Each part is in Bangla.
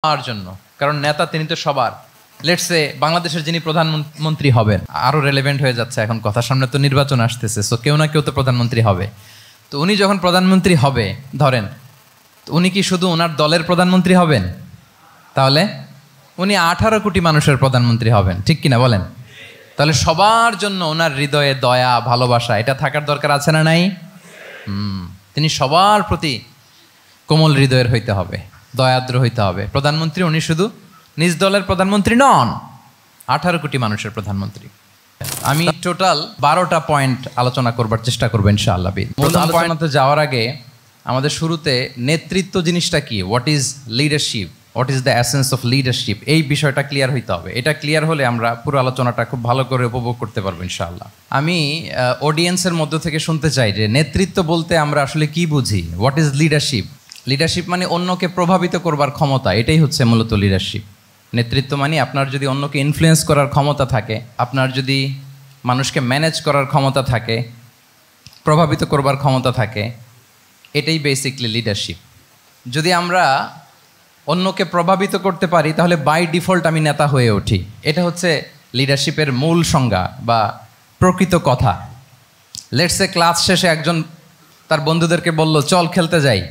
আর জন্য, কারণ নেতা তিনি তো সবার। লেটস সে বাংলাদেশের যিনি প্রধানমন্ত্রী হবেন, আরও রেলেভেন্ট হয়ে যাচ্ছে এখন কথা, সামনে তো নির্বাচন আসতেছে, সো কেউ না কেউ তো প্রধানমন্ত্রী হবে। তো উনি যখন প্রধানমন্ত্রী হবে ধরেন, তো উনি কি শুধু ওনার দলের প্রধানমন্ত্রী হবেন? তাহলে উনি 18 কোটি মানুষের প্রধানমন্ত্রী হবেন, ঠিক কিনা বলেন? তাহলে সবার জন্য ওনার হৃদয়ে দয়া ভালোবাসা এটা থাকার দরকার আছে না নাই? তিনি সবার প্রতি কোমল হৃদয়ের হইতে হবে, দয়াদ্র হইতে হবে। প্রধানমন্ত্রী উনি শুধু নিজ দলের প্রধানমন্ত্রী নন, 18 কোটি মানুষের প্রধানমন্ত্রী। আমি টোটাল 12টা পয়েন্ট আলোচনা করবার চেষ্টা করবো ইনশাআল্লাহ। মূল আলোচনাতে যাওয়ার আগে আমাদের শুরুতে নেতৃত্ব জিনিসটা কি, what is leadership, what is the essence of leadership, এই বিষয়টা ক্লিয়ার হইতে হবে। এটা ক্লিয়ার হলে আমরা পুরো আলোচনাটা খুব ভালো করে উপভোগ করতে পারবো ইনশাআল্লাহ। আমি অডিয়েন্সের মধ্য থেকে শুনতে চাই যে নেতৃত্ব বলতে আমরা আসলে কি বুঝি, হোয়াট ইজ লিডারশিপ? লিডারশিপ মানে অন্যকে প্রভাবিত করবার ক্ষমতা, এটাই হচ্ছে মূলত লিডারশিপ। নেতৃত্ব মানে আপনার যদি অন্যকে ইনফ্লুয়েন্স করার ক্ষমতা থাকে, আপনার যদি মানুষকে ম্যানেজ করার ক্ষমতা থাকে, প্রভাবিত করবার ক্ষমতা থাকে, এটাই বেসিকলি লিডারশিপ। যদি আমরা অন্যকে প্রভাবিত করতে পারি তাহলে বাই ডিফল্ট আমি নেতা হয়ে উঠি। এটা হচ্ছে লিডারশিপের মূল সংজ্ঞা বা প্রকৃত কথা। লেটস সে ক্লাস শেষে একজন তার বন্ধুদেরকে বলল চল খেলতে যাই,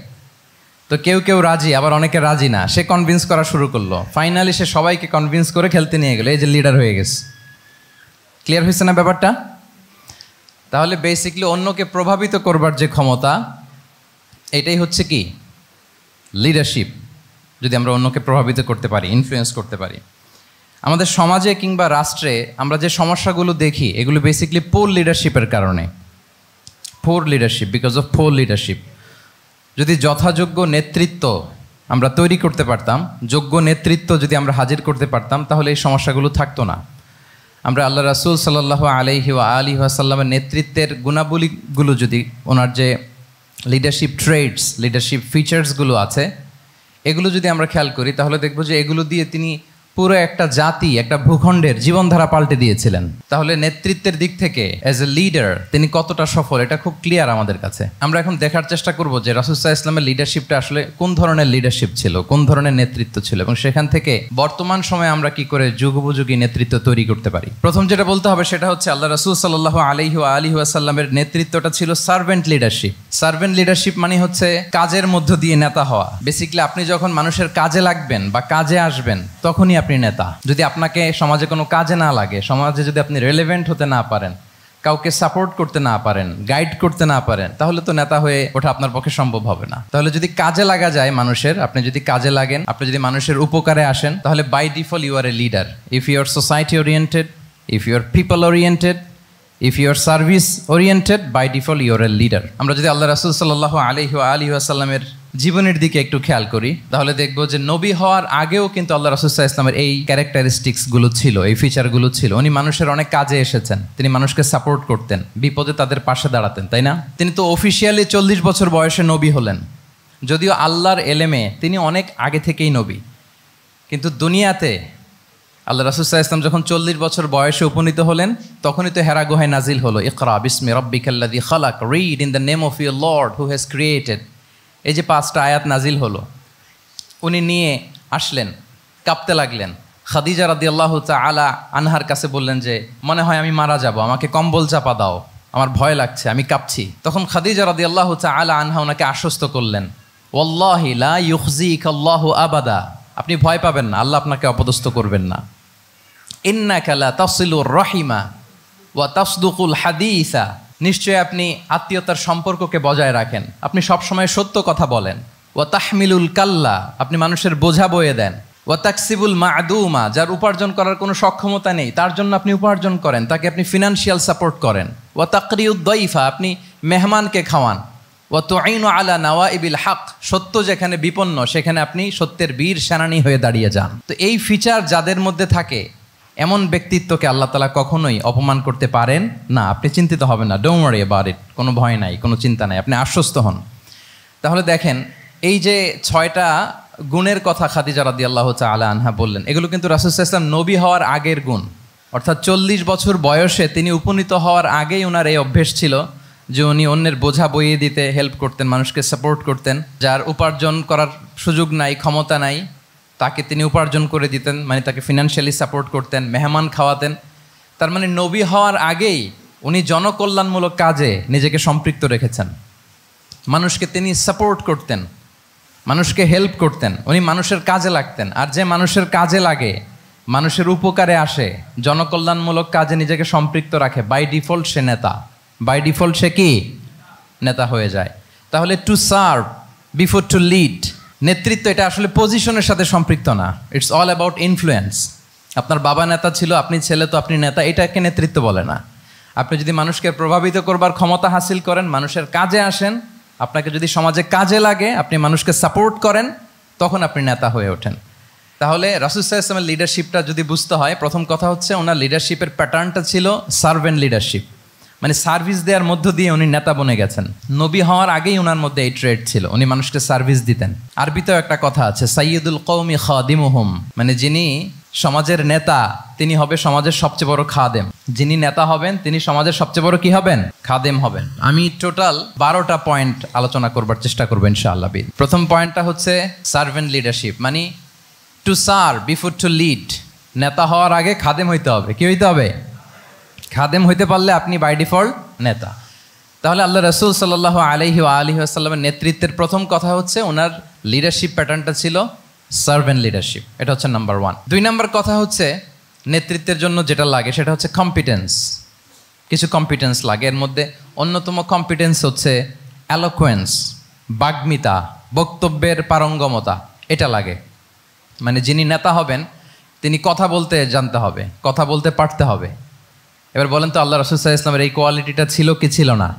তো কেউ কেউ রাজি, আবার অনেকে রাজি না। সে কনভিন্স করা শুরু করলো, ফাইনালি সে সবাইকে কনভিন্স করে খেলতে নিয়ে গেলো, এই যে লিডার হয়ে গেছে। ক্লিয়ার হয়েছে না ব্যাপারটা? তাহলে বেসিকলি অন্যকে প্রভাবিত করবার যে ক্ষমতা, এটাই হচ্ছে কি লিডারশিপ। যদি আমরা অন্যকে প্রভাবিত করতে পারি, ইনফ্লুয়েন্স করতে পারি। আমাদের সমাজে কিংবা রাষ্ট্রে আমরা যে সমস্যাগুলো দেখি, এগুলো বেসিকলি পোর লিডারশিপের কারণে। Poor leadership, because of poor leadership. যদি যথাযোগ্য নেতৃত্ব আমরা তৈরি করতে পারতাম, যোগ্য নেতৃত্ব যদি আমরা হাজির করতে পারতাম, তাহলে এই সমস্যাগুলো থাকতো না। আমরা আল্লাহ রাসূল সাল্লাল্লাহু আলাইহি ওয়া আলিহি ওয়াসাল্লামের নেতৃত্বের গুণাবলীগুলো, যদি ওনার যে লিডারশিপ ট্রেডস, লিডারশিপ ফিচার্সগুলো আছে, এগুলো যদি আমরা খেয়াল করি তাহলে দেখব যে এগুলো দিয়ে তিনি পুরো একটা জাতি, একটা ভূখণ্ডের জীবনধারা পাল্টে দিয়েছিলেন। তাহলে নেতৃত্বের দিক থেকে অ্যাজ এ লিডার তিনি কতটা সফল, এটা খুব ক্লিয়ার আমাদের কাছে। আমরা এখন দেখার চেষ্টা করব যে রাসূল সাল্লাল্লাহু আলাইহি ওয়াসাল্লামের লিডারশিপটা আসলে কোন ধরনের লিডারশিপ ছিল, কোন ধরনের নেতৃত্ব ছিল, এবং সেখান থেকে বর্তমান সময়ে আমরা কি করে যুগোপযোগী নেতৃত্ব তৈরি করতে পারি। প্রথম যেটা বলতে হবে সেটা হচ্ছে আল্লাহ রাসূল সাল্লাল্লাহু আলাইহি ওয়া আলিহি ওয়াসাল্লামের নেতৃত্বটা ছিল সার্ভেন্ট লিডারশিপ। সার্ভেন্ট লিডারশিপ মানে হচ্ছে কাজের মধ্য দিয়ে নেতা হওয়া। বেসিক্যালি আপনি যখন মানুষের কাজে লাগবেন বা কাজে আসবেন, তখনই আপনি নেতা। যদি আপনাকে সমাজে কোনো কাজে না লাগে, সমাজে যদি আপনি রেলেভেন্ট হতে না পারেন, কাউকে সাপোর্ট করতে না পারেন, গাইড করতে না পারেন, তাহলে তো নেতা হয়ে ওঠা আপনার পক্ষে সম্ভব হবে না। তাহলে যদি কাজে লাগা যায় মানুষের, আপনি যদি কাজে লাগেন, আপনি যদি মানুষের উপকারে আসেন, তাহলে by default you are a leader. If you are society oriented, if you are people oriented, if you are service oriented, by default you are a leader. আমরা যদি আল্লাহ রাসূল সাল্লাল্লাহু আলাইহি ওয়া আলিহি ওয়াসাল্লামের জীবনের দিকে একটু খেয়াল করি, তাহলে দেখবো যে নবী হওয়ার আগেও কিন্তু আল্লাহ রাসূল সাল্লাল্লাহু আলাইহি ওয়াসাল্লামের এই ক্যারেক্টারিস্টিক্সগুলো ছিল, এই ফিচারগুলো ছিল। উনি মানুষের অনেক কাজে এসেছেন, তিনি মানুষকে সাপোর্ট করতেন, বিপদে তাদের পাশে দাঁড়াতেন, তাই না? তিনি তো অফিসিয়ালি 40 বছর বয়সে নবী হলেন, যদিও আল্লাহর এলেমে তিনি অনেক আগে থেকেই নবী। কিন্তু দুনিয়াতে আল্লাহ রাসূল সাল্লাল্লাহু আলাইহি ওয়াসাল্লাম যখন 40 বছর বয়সে উপনীত হলেন, তখনই তো হেরা গুহায় নাজিল হলো, ইকরা বিসমি রাব্বিকাল্লাযী খালাক, read in the name of your lord who has created. এই যে 5টা আয়াত নাজিল হলো, উনি নিয়ে আসলেন, কাঁপতে লাগলেন। খাদিজা রাদিয়াল্লাহু তাআলা আনহার কাছে বললেন যে মনে হয় আমি মারা যাব, আমাকে কম্বল চাপা দাও, আমার ভয় লাগছে, আমি কাঁপছি। তখন খাদিজা রাদিয়াল্লাহু তাআলা আনহা ওনাকে আশ্বস্ত করলেন, ওয়াল্লাহি লা ইউখজিকাল্লাহু আবাদা, আপনি ভয় পাবেন না, আল্লাহ আপনাকে অপদস্থ করবেন না। ইন্নাকা লা তাসিলুর রাহিমা ওয়া তাসদুকুল হাদিসা, নিশ্চয়ই আপনি আত্মীয়তার সম্পর্ককে বজায় রাখেন, আপনি সবসময় সত্য কথা বলেন। ওয়া তাহমিলুল কাল্লা, আপনি মানুষের বোঝা বয়ে দেন। ওয়া তাকসিবুল মা'দুমা, যার উপার্জন করার কোনো সক্ষমতা নেই তার জন্য আপনি উপার্জন করেন, তাকে আপনি ফিনান্সিয়াল সাপোর্ট করেন। ওয়া তাকরিউদ দাইফা, আপনি মেহমানকে খাওয়ান। ওয়া তুঈনু আলা নাওয়াইবিল হক, সত্য যেখানে বিপন্ন সেখানে আপনি সত্যের বীর সেনানী হয়ে দাঁড়িয়ে যান। তো এই ফিচার যাদের মধ্যে থাকে, এমন ব্যক্তিত্বকে আল্লাহ তাআলা কখনোই অপমান করতে পারেন না। আপনি চিন্তিত হবেন না, ডোন্ট ওয়ারি অ্যাবাউট ইট, কোনো ভয় নাই, কোনো চিন্তা নাই, আপনি আশ্বস্ত হন। তাহলে দেখেন, এই যে 6টা গুণের কথা খাদিজা রাদিয়াল্লাহু তাআলা আনহা বললেন, এগুলো কিন্তু রাসূল সাল্লাল্লাহু আলাইহি ওয়াসাল্লাম নবী হওয়ার আগের গুণ। অর্থাৎ 40 বছর বয়সে তিনি উপনীত হওয়ার আগেই ওনার এই অভ্যেস ছিল যে উনি অন্যের বোঝা বইয়ে দিতে হেল্প করতেন, মানুষকে সাপোর্ট করতেন। যার উপার্জন করার সুযোগ নাই, ক্ষমতা নাই, তাকে তিনি উপার্জন করে দিতেন, মানে তাকে ফিনান্সিয়ালি সাপোর্ট করতেন, মেহমান খাওয়াতেন। তার মানে নবী হওয়ার আগেই উনি জনকল্যাণমূলক কাজে নিজেকে সম্পৃক্ত রেখেছেন। মানুষকে তিনি সাপোর্ট করতেন, মানুষকে হেল্প করতেন, উনি মানুষের কাজে লাগতেন। আর যে মানুষের কাজে লাগে, মানুষের উপকারে আসে, জনকল্যাণমূলক কাজে নিজেকে সম্পৃক্ত রাখে, বাই ডিফল্ট সে নেতা, বাই ডিফল্ট সে কি নেতা হয়ে যায়। তাহলে to serve before to lead, নেতৃত্ব এটা আসলে পজিশনের সাথে সম্পৃক্ত না, ইটস অল অ্যাবাউট ইনফ্লুয়েন্স। আপনার বাবা নেতা ছিল, আপনি ছেলে, তো আপনি নেতা, এটাকে নেতৃত্ব বলে না। আপনি যদি মানুষকে প্রভাবিত করবার ক্ষমতা হাসিল করেন, মানুষের কাজে আসেন, আপনাকে যদি সমাজে কাজে লাগে, আপনি মানুষকে সাপোর্ট করেন, তখন আপনি নেতা হয়ে ওঠেন। তাহলে রাসূল সাল্লাল্লাহু আলাইহি ওয়াসাল্লামের লিডারশিপটা যদি বুঝতে হয়, প্রথম কথা হচ্ছে ওনার লিডারশিপের প্যাটার্নটা ছিল সার্ভেন্ট লিডারশিপ, মানে সার্ভিস দেওয়ার মধ্য দিয়ে উনি নেতা বনে গেছেন। নবী হওয়ার আগেই ওনার মধ্যে এই ট্রেড ছিল, উনি মানুষকে সার্ভিস দিতেন। আরবিতেও একটা কথা আছে, সাইয়্যিদুল কওমি খাদিমুহুম, মানে যিনি সমাজের নেতা তিনি হবে সমাজের সবচেয়ে বড় খাদেম। যিনি নেতা হবেন তিনি সমাজের সবচেয়ে বড় কি হবেন? খাদেম হবেন। আমি টোটাল 12টা পয়েন্ট আলোচনা করবার চেষ্টা করবো ইনশাআল্লাহ। প্রথম পয়েন্টটা হচ্ছে সার্ভেন্ট লিডারশিপ, মানে to serve before to lead. নেতা হওয়ার আগে খাদেম হইতে হবে। কি হইতে হবে? খাদেম হইতে পারলে আপনি বাই ডিফল্ট নেতা। তাহলে আল্লাহ রাসূল সাল্লাল্লাহু আলাইহি ওয়া আলিহি ওয়াসাল্লামের নেতৃত্বের প্রথম কথা হচ্ছে ওনার লিডারশিপ প্যাটার্নটা ছিল সার্ভেন্ট লিডারশিপ। এটা হচ্ছে নাম্বার 1। 2 নাম্বার কথা হচ্ছে নেতৃত্বের জন্য যেটা লাগে সেটা হচ্ছে কম্পিটেন্স। কিছু কম্পিটেন্স লাগে, এর মধ্যে অন্যতম কম্পিটেন্স হচ্ছে অ্যালোকোয়েন্স, বাগ্মিতা, বক্তব্যের পারঙ্গমতা, এটা লাগে। মানে যিনি নেতা হবেন তিনি কথা বলতে জানতে হবে, কথা বলতে পারতে হবে। এবার বলেন তো আল্লাহ রাসূল সাল্লাল্লাহু আলাইহি ওয়াসাল্লামের এই কোয়ালিটিটা ছিল কি ছিল না?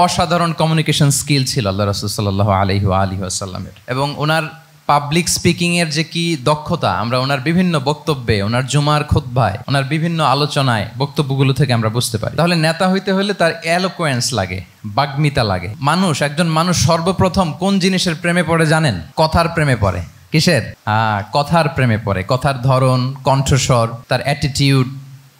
অসাধারণ কমিউনিকেশন স্কিল ছিল আল্লাহ রাসূল সাল্লাল্লাহু আলাইহি ওয়াসাল্লামের। এবং ওনার পাবলিক স্পিকিংয়ের যে কি দক্ষতা, আমরা ওনার বিভিন্ন বক্তব্যে, ওনার জুমার খুতবায়, ওনার বিভিন্ন আলোচনায়, বক্তব্যগুলো থেকে আমরা বুঝতে পারি। তাহলে নেতা হইতে হলে তার এলোকোয়েন্স লাগে, বাগ্মিতা লাগে। একজন মানুষ সর্বপ্রথম কোন জিনিসের প্রেমে পড়ে জানেন? কথার প্রেমে পড়ে। কিসের? কথার প্রেমে পড়ে। কথার ধরন, কণ্ঠস্বর, তার অ্যাটিটিউড,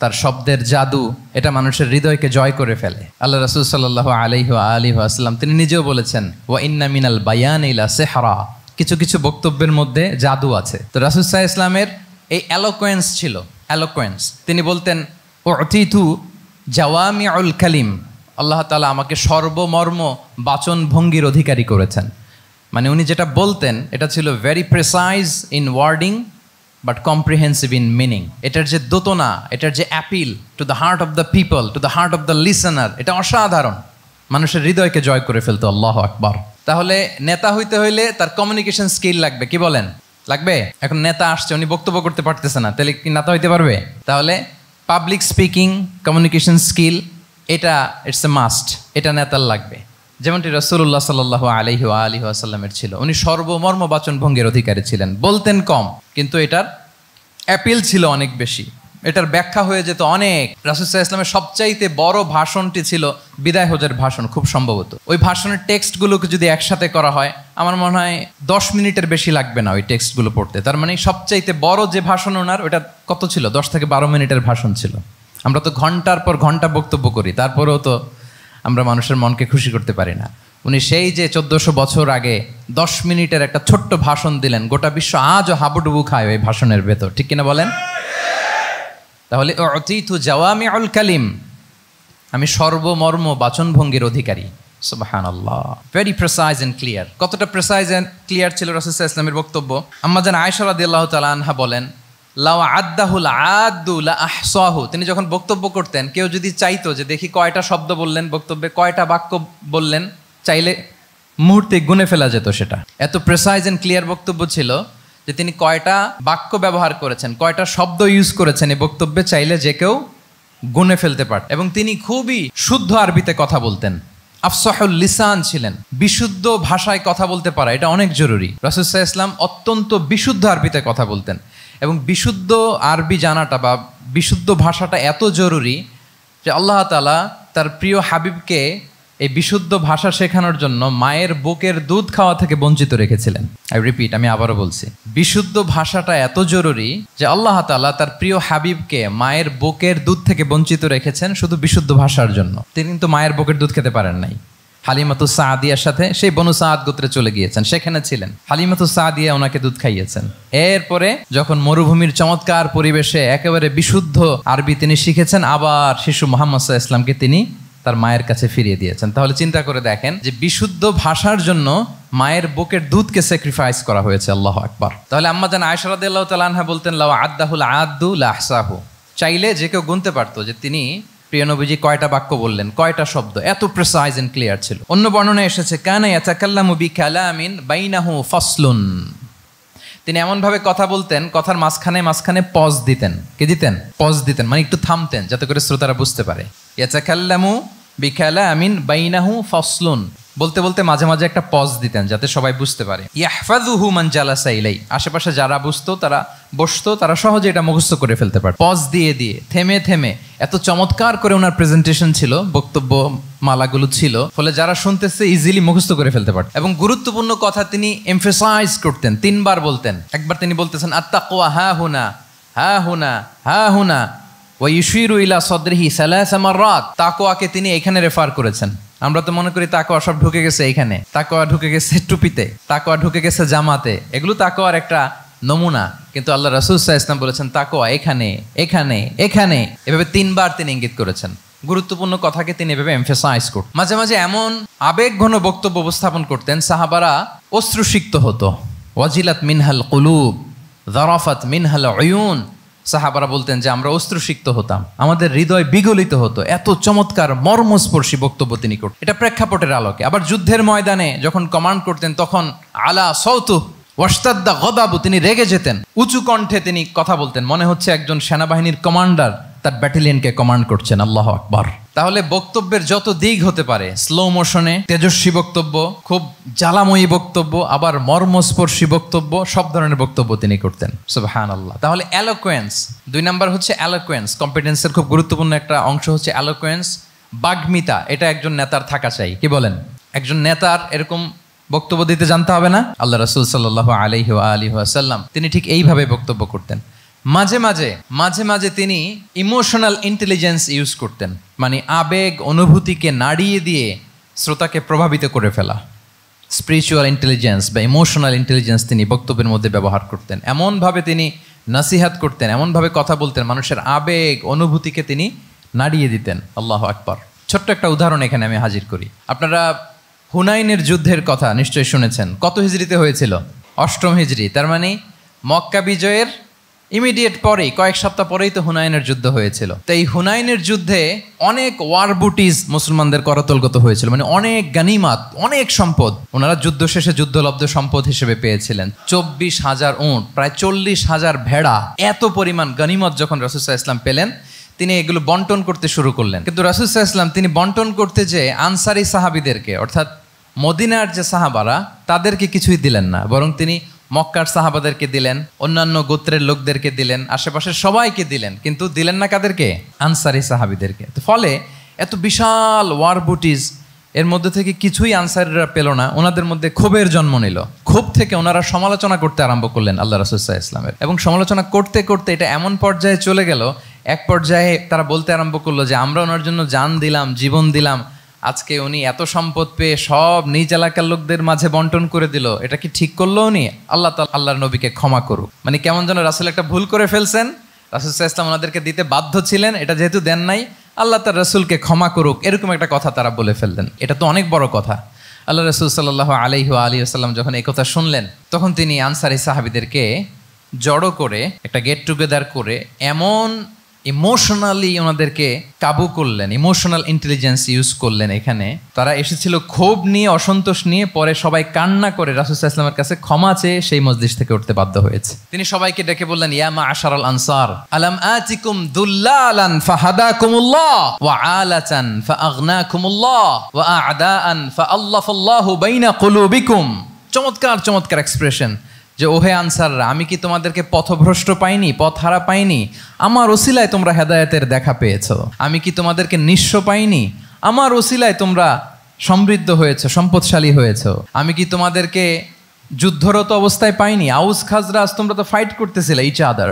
তার শব্দের জাদু, এটা মানুষের হৃদয়কে জয় করে ফেলে। আল্লাহ রাসূল সাল্লাল্লাহু আলাইহি ওয়াসাল্লাম তিনি নিজেও বলেছেন, ওয়া ইন্না মিনাল বায়ানি লা সিহরা, কিছু কিছু বক্তব্যের মধ্যে জাদু আছে। তো রাসূল সাল্লাল্লাহু আলাইহি ওয়াসাল্লামের এই এলোকোয়েন্স ছিল, এলোকোয়েন্স। তিনি বলতেন, উতিতু জাওয়ামিউল কালিম, আল্লাহ তাআলা আমাকে সর্বমর্ম বাচন ভঙ্গির অধিকারী করেছেন। মানে উনি যেটা বলতেন এটা ছিল very precise in wording but comprehensive in meaning. এটার যে দোতনা, এটার যে appeal to the heart of the people, to the heart of the listener, এটা অসাধারণ, মানুষের হৃদয়কে জয় করে ফেলতো। আল্লাহু আকবার। তাহলে নেতা হইতে হইলে তার কমিউনিকেশন স্কিল লাগবে। কি বলেন? লাগবে। এখন নেতা আসছে, উনি বক্তব্য করতে পারতেছে না, তাহলে কি নেতা হইতে পারবে? তাহলে পাবলিক স্পিকিং, কমিউনিকেশন স্কিল, এটা ইটস এ মাস্ট, এটা নেতার লাগবে। যেমনটি রাসূলুল্লাহ সাল্লাল্লাহু আলাইহি ওয়াসাল্লামের ছিল। উনি সর্বমর্ম বাচন ভঙ্গির অধিকারী ছিলেন। বলতেন কম, কিন্তু এটার অ্যাপিল ছিল অনেক বেশি, এটার ব্যাখ্যা হয়ে যেত অনেক। রাসূল সাল্লাল্লাহু আলাইহি ওয়াসাল্লামের সবচাইতে বড় ভাষণটি ছিল বিদায় হজের ভাষণ, খুব সম্ভবত। ওই ভাষণের টেক্সটগুলোকে যদি একসাথে করা হয়, আমার মনে হয় 10 মিনিটের বেশি লাগবে না ওই টেক্সটগুলো পড়তে। তার মানে সবচাইতে বড় যে ভাষণ ওনার, ওটা কত ছিল? 10 থেকে 12 মিনিটের ভাষণ ছিল। আমরা তো ঘন্টার পর ঘন্টা বক্তব্য করি, তারপরেও তো আমরা মানুষের মনকে খুশি করতে পারি না। উনি সেই যে 1400 বছর আগে 10 মিনিটের একটা ছোট্ট ভাষণ দিলেন, গোটা বিশ্ব আজও হাবুডুবু খায় ওই ভাষণের ভেতর, ঠিক কিনা বলেন? তাহলে উতিতু জাওয়ামিউল কালিম, আমি সর্বমর্ম বাচনভঙ্গির অধিকারী। সুবহানাল্লাহ, ভেরি প্রেসাইজ এন্ড ক্লিয়ার। কতটা প্রেসাইজ এন্ড ক্লিয়ার ছিল রাসূল সাল্লাল্লাহু আলাইহি ওয়াসাল্লামের বক্তব্য? আম্মা জান আয়েশা রাদিয়াল্লাহু তাআলা আনহা বলেন, লাউ আদ্দাহুল আদ্দু লা আহসাহু, তিনি যখন বক্তব্য করতেন, কেউ যদি চাইতো যে দেখি কয়টা শব্দ বললেন বক্তব্যে, কয়টা বাক্য বললেন, চাইলে মুহূর্তে গুনে ফেলা যেত সেটা। এত প্রেসাইজ এন্ড ক্লিয়ার বক্তব্য ছিল যে তিনি কয়টা বাক্য ব্যবহার করেছেন, কয়টা শব্দ ইউজ করেছেন এই বক্তব্যে, চাইলে যে কেউ গুনে ফেলতে পারত। এবং তিনি খুবই শুদ্ধ আরবিতে কথা বলতেন, আফসাহুল লিসান ছিলেন। বিশুদ্ধ ভাষায় কথা বলতে পারা এটা অনেক জরুরি। রাসূল সাল্লাল্লাহু আলাইহি ওয়াসাল্লাম অত্যন্ত বিশুদ্ধ আরবিতে কথা বলতেন। এবং বিশুদ্ধ আরবি জানাটা বা বিশুদ্ধ ভাষাটা এত জরুরি যে আল্লাহ তাআলা তার প্রিয় হাবিবকে এই বিশুদ্ধ ভাষা শেখানোর জন্য মায়ের বুকের দুধ খাওয়া থেকে বঞ্চিত রেখেছিলেন। আমি আবারও বলছি, বিশুদ্ধ ভাষাটা এত জরুরি যে আল্লাহ তাআলা তার প্রিয় হাবিবকে মায়ের বুকের দুধ থেকে বঞ্চিত রেখেছেন শুধু বিশুদ্ধ ভাষার জন্য। তিনি কিন্তু মায়ের বুকের দুধ খেতে পারেন নাই। হালিমাতুস সাদিয়ার সাথে সেই বনু সাদ গোত্রে চলে গিয়েছেন, সেখানে ছিলেন। হালিমাতুস সাদিয়া ওনাকে দুধ খাইয়েছেন। এরপরে যখন মরুভূমির চমৎকার পরিবেশে একেবারে বিশুদ্ধ আরবি তিনি শিখেছেন, আবার শিশু মুহাম্মদ সাল্লাল্লাহু আলাইহি ওয়াসাল্লামকে তিনি তার মায়ের কাছে ফিরিয়ে দিয়েছেন। তাহলে চিন্তা করে দেখেন যে বিশুদ্ধ ভাষার জন্য মায়ের বুকের দুধকে স্যাক্রিফাইস করা হয়েছে। আল্লাহু আকবার। তাহলে আম্মা জান আয়েশা রাদিয়াল্লাহু তাআলা আনহা বলতেন, লাউ আদ্দাহুল আদ্দু লাহসাহু, চাইলে যে কেউ গুনতে পারতো যে তিনি প্রিয় নবীজি কয়টা বাক্য বললেন, কয়টা শব্দ, এত প্রিসাইজ এন্ড ক্লিয়ার ছিল। অন্য বর্ণনায় এসেছে কানা ইয়াতাকাল্লামু বিকালামিন বাইনাহু ফাসলুন, তিনি এমন ভাবে কথা বলতেন, কথার মাঝখানে মাঝখানে পজ দিতেন। কে দিতেন? পজ দিতেন, মানে একটু থামতেন যাতে করে শ্রোতারা বুঝতে পারে। ইয়াতাকাল্লামু বিকালামিন বাইনাহু ফাসলুন, বলতে বলতে মাঝে মাঝে একটা পজ দিতেন যাতে সবাই বুঝতে পারে। ইয়াহফাযুহু মান জালাসা ইলাই, আশেপাশে যারা বুঝতো তারা বসতো, তারা সহজে এটা মুখস্থ করে ফেলতে পারত। পজ দিয়ে দিয়ে থেমে থেমে এত চমৎকার করে ওনার প্রেজেন্টেশন ছিল, বক্তব্য মালাগুলো ছিল, ফলে যারা শুনতেছে ইজিলি মুখস্থ করে ফেলতে পারত। এবং গুরুত্বপূর্ণ কথা তিনি এমফেসাইজ করতেন, 3 বার বলতেন। একবার তিনি বলতেছেন আত্তাকওয়া হা হুনা হা হুনা হা হুনা ওয়া ইউশিরু ইলা সাদরিহি সালাসা মাররাত, তাকওয়াকে তিনি এখানে রেফার করেছেন। আমরা তো মনে করি তাকওয়া সব ঢুকে গেছে এখানে, তাকওয়া ঢুকে গেছে টুপিতে, তাকওয়া ঢুকে গেছে জামাতে, এগুলো তাকওয়ার একটা নমুনা। কিন্তু আল্লাহ রাসূল সাল্লাল্লাহু আলাইহি ওয়াসাল্লাম বলেছেন তাকওয়া এখানে এখানে এখানে, এভাবে 3 বার তিনি ইঙ্গিত করেছেন। গুরুত্বপূর্ণ কথাকে তিনি এভাবে এমফেসাইজ করতেন। মাঝে মাঝে এমন আবেগঘন বক্তব্য উপস্থাপন করতেন, সাহাবারা অশ্রুসিক্ত হতো। ওয়াজিলাত মিনহাল কুলুব যারাফাত মিনহাল উয়ুন, সাহাবারা বলতেন যে আমরা অশ্রুসিক্ত হতাম, আমাদের হৃদয় বিগলিত হতো, এত চমৎকার মর্মস্পর্শী বক্তব্য তিনি করতেন। এটা প্রেক্ষাপটের আলোকে। আবার যুদ্ধের ময়দানে যখন কমান্ড করতেন তখন আলা সাউতু ওয়াশতাদ্দা গদাবু, তিনি রেগে যেতেন, উঁচু কণ্ঠে তিনি কথা বলতেন, মনে হচ্ছে একজন সেনাবাহিনীর কমান্ডার তার ব্যাটালিয়নকে কমান্ড করছেন। আল্লাহু আকবার। তাহলে বক্তব্যের যত দিক হতে পারে, স্লো মোশনে তেজস্বী বক্তব্য, খুব জ্বালাময়ী বক্তব্য, আবার মর্মস্পর্শী বক্তব্য, সব ধরনের বক্তব্য তিনি করতেন। সুবহানাল্লাহ। তাহলে এলোকোয়েন্স, 2 নাম্বার হচ্ছে এলোকোয়েন্স। কম্পিটেন্সের খুব গুরুত্বপূর্ণ একটা অংশ হচ্ছে এলোকোয়েন্স, বাগ্মিতা। এটা একজন নেতার থাকা চাই। কি বলেন? একজন নেতার এরকম বক্তব্য দিতে জানতে হবে না? আল্লাহ রাসূল সাল্লাল্লাহু আলাইহি ওয়া আলিহি ওয়াসাল্লাম তিনি ঠিক এইভাবে বক্তব্য করতেন। মাঝে মাঝে তিনি ইমোশনাল ইন্টেলিজেন্স ইউজ করতেন, মানে আবেগ অনুভূতিকে নাড়িয়ে দিয়ে শ্রোতাকে প্রভাবিত করে ফেলা। স্পিরিচুয়াল ইন্টেলিজেন্স বা ইমোশনাল ইন্টেলিজেন্স তিনি বক্তব্যের মধ্যে ব্যবহার করতেন। এমনভাবে তিনি নসিহাত করতেন, এমনভাবে কথা বলতেন, মানুষের আবেগ অনুভূতিকে তিনি নাড়িয়ে দিতেন। আল্লাহু আকবার। ছোট্ট একটা উদাহরণ এখানে আমি হাজির করি। আপনারা হুনাইনের যুদ্ধের কথা নিশ্চয়ই শুনেছেন। কত হিজরিতে হয়েছিল? 8ম হিজরি। তার মানে মক্কা বিজয়ের ইমিডিয়েট পরেই, কয়েক সপ্তাহ পরেই তো হুনাইনের যুদ্ধ হয়েছিল। তো এই হুনাইনের যুদ্ধে অনেক ওয়ার বুটিজ মুসলমানদের করতলগত হয়েছিল, মানে অনেক গানিমাত, অনেক সম্পদ ওনারা যুদ্ধ শেষে যুদ্ধলব্ধ সম্পদ হিসেবে পেয়েছিলেন। 24,000 উট, প্রায় 40,000 ভেড়া, এত পরিমাণ গানিমত যখন রাসূল সাল্লাল্লাহু আলাইহি ওয়াসাল্লাম পেলেন, তিনি এগুলো বন্টন করতে শুরু করলেন। কিন্তু রাসূল সাল্লাল্লাহু আলাইহি ওয়াসাল্লাম তিনি বন্টন করতে যে আনসারি সাহাবীদেরকে, অর্থাৎ মদিনার যে সাহাবারা, তাদেরকে কিছুই দিলেন না, বরং তিনি মক্কার সাহাবাদেরকে দিলেন, অন্যান্য গোত্রের লোকদেরকে দিলেন, আশেপাশের সবাইকে দিলেন, কিন্তু দিলেন না কাদেরকে? আনসারি সাহাবীদেরকে। তো ফলে এত বিশাল ওয়ার বুটিজ, এর মধ্যে থেকে কিছুই আনসারিরা পেল না। ওনাদের মধ্যে ক্ষোভের জন্ম নিল। ক্ষোভ থেকে ওনারা সমালোচনা করতে আরম্ভ করলেন আল্লাহ রাসূল সাল্লাল্লাহু আলাইহি ওয়াসাল্লামের। এবং সমালোচনা করতে করতে এটা এমন পর্যায়ে চলে গেল, এক পর্যায়ে তারা বলতে আরম্ভ করলো যে আমরা ওনার জন্য জান দিলাম, জীবন দিলাম, আজকে উনি এত সম্পদ পেয়ে সব নিজ এলাকার লোকদের মাঝে বন্টন করে দিল, এটা কি ঠিক করলো উনি? আল্লাহ তাআলা আল্লাহর নবীকে ক্ষমা করুক। মানে কেমন যেন রাসূল একটা ভুল করে ফেলছেন, রাসূল সাল্লাল্লাহু আলাইহি ওয়াসাল্লাম ওনাদেরকে দিতে বাধ্য ছিলেন, এটা যেহেতু দেন নাই, আল্লাহ তার রাসূলকে ক্ষমা করুক, এরকম একটা কথা তারা বলে ফেললেন। এটা তো অনেক বড় কথা। আল্লাহ রাসূল সাল্লাল্লাহু আলাইহি ওয়া আলিহি ওয়াসাল্লাম যখন এই কথা শুনলেন, তখন তিনি আনসারি সাহাবীদেরকে জড়ো করে একটা গেট টুগেদার করে এমন ইমোশনালি ওনাদেরকে কাবু করলেন, ইমোশনাল ইন্টেলিজেন্স ইউজ করলেন। এখানে তারা এসেছিল ক্ষোভ নিয়ে, অসন্তোষ নিয়ে, পরে সবাই কান্না করে রাসূল সাল্লাল্লাহু আলাইহি ওয়াসাল্লামের কাছে ক্ষমা চেয়ে সেই মজলিস থেকে উঠতে বাধ্য হয়েছে। তিনি সবাইকে ডেকে বললেন, ইয়া মা'আশারাল আনসার আলাম আতিকুম দুল্লালান ফাহাদাকুমুল্লাহ ওয়া আলাতান ফাআগনাকুমুল্লাহ ওয়া আ'দাআন ফাআল্লাফাল্লাহু বাইনা কুলুবিকুম। চমৎকার চমৎকার এক্সপ্রেশন, যে ওহে আনসাররা, আমি কি তোমাদেরকে পথভ্রষ্ট পাইনি, পথহারা পাইনি? আমার ওসিলায় তোমরা হেদায়েতের দেখা পেয়েছো। আমি কি তোমাদেরকে নিঃস্ব পাইনি? আমার ওসিলায় তোমরা সমৃদ্ধ হয়েছো, সম্পদশালী হয়েছো। আমি কি তোমাদেরকে যুদ্ধরত অবস্থায় পাইনি? আউস খাজরাজ তোমরা তো ফাইট করতেছিলে ইচ আদার,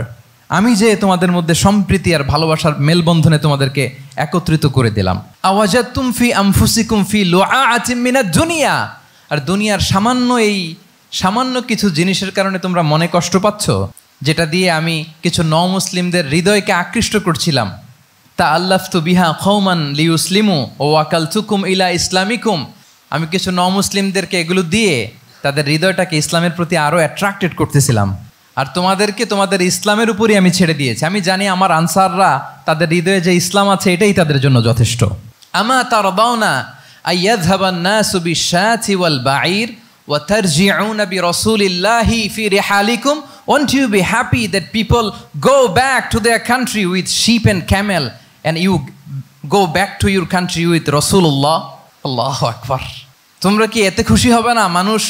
আমি যে তোমাদের মধ্যে সম্প্রীতি আর ভালোবাসার মেলবন্ধনে তোমাদেরকে একত্রিত করে দিলাম। আওয়াজাতুম ফি আনফুসিকুম ফি লুআআতিম মিনাদ দুনিয়া, আর দুনিয়ার সামান্য কিছু জিনিসের কারণে তোমরা মনে কষ্ট পাচ্ছ, যেটা দিয়ে আমি কিছু মুসলিমদের হৃদয়কে আকৃষ্ট করছিলাম। তা আল্লাফতু বিহা কওমান লিউসলিমু ওয়া ওয়াকালতুকুম ইলা ইসলামিকুম, আমি কিছু মুসলিমদেরকে এগুলো দিয়ে তাদের হৃদয়টাকে ইসলামের প্রতি আরও অ্যাট্রাক্টেড করতেছিলাম, আর তোমাদেরকে তোমাদের ইসলামের উপরই আমি ছেড়ে দিয়েছি। আমি জানি আমার আনসাররা তাদের হৃদয়ে যে ইসলাম আছে এটাই তাদের জন্য যথেষ্ট। আমা তারদাউনা আইয়াযহাবান নাসু বিশ-শাতি ওয়াল বাঈর ওয়া তারজিউনা বিরাসূলিল্লাহি ফি রিহালিকুম, won't you be happy that people go back to their country with sheep and camel and you go back to your country with Rasulullah? আল্লাহু আকবার। তোমরা কি এতে খুশি হবে না মানুষ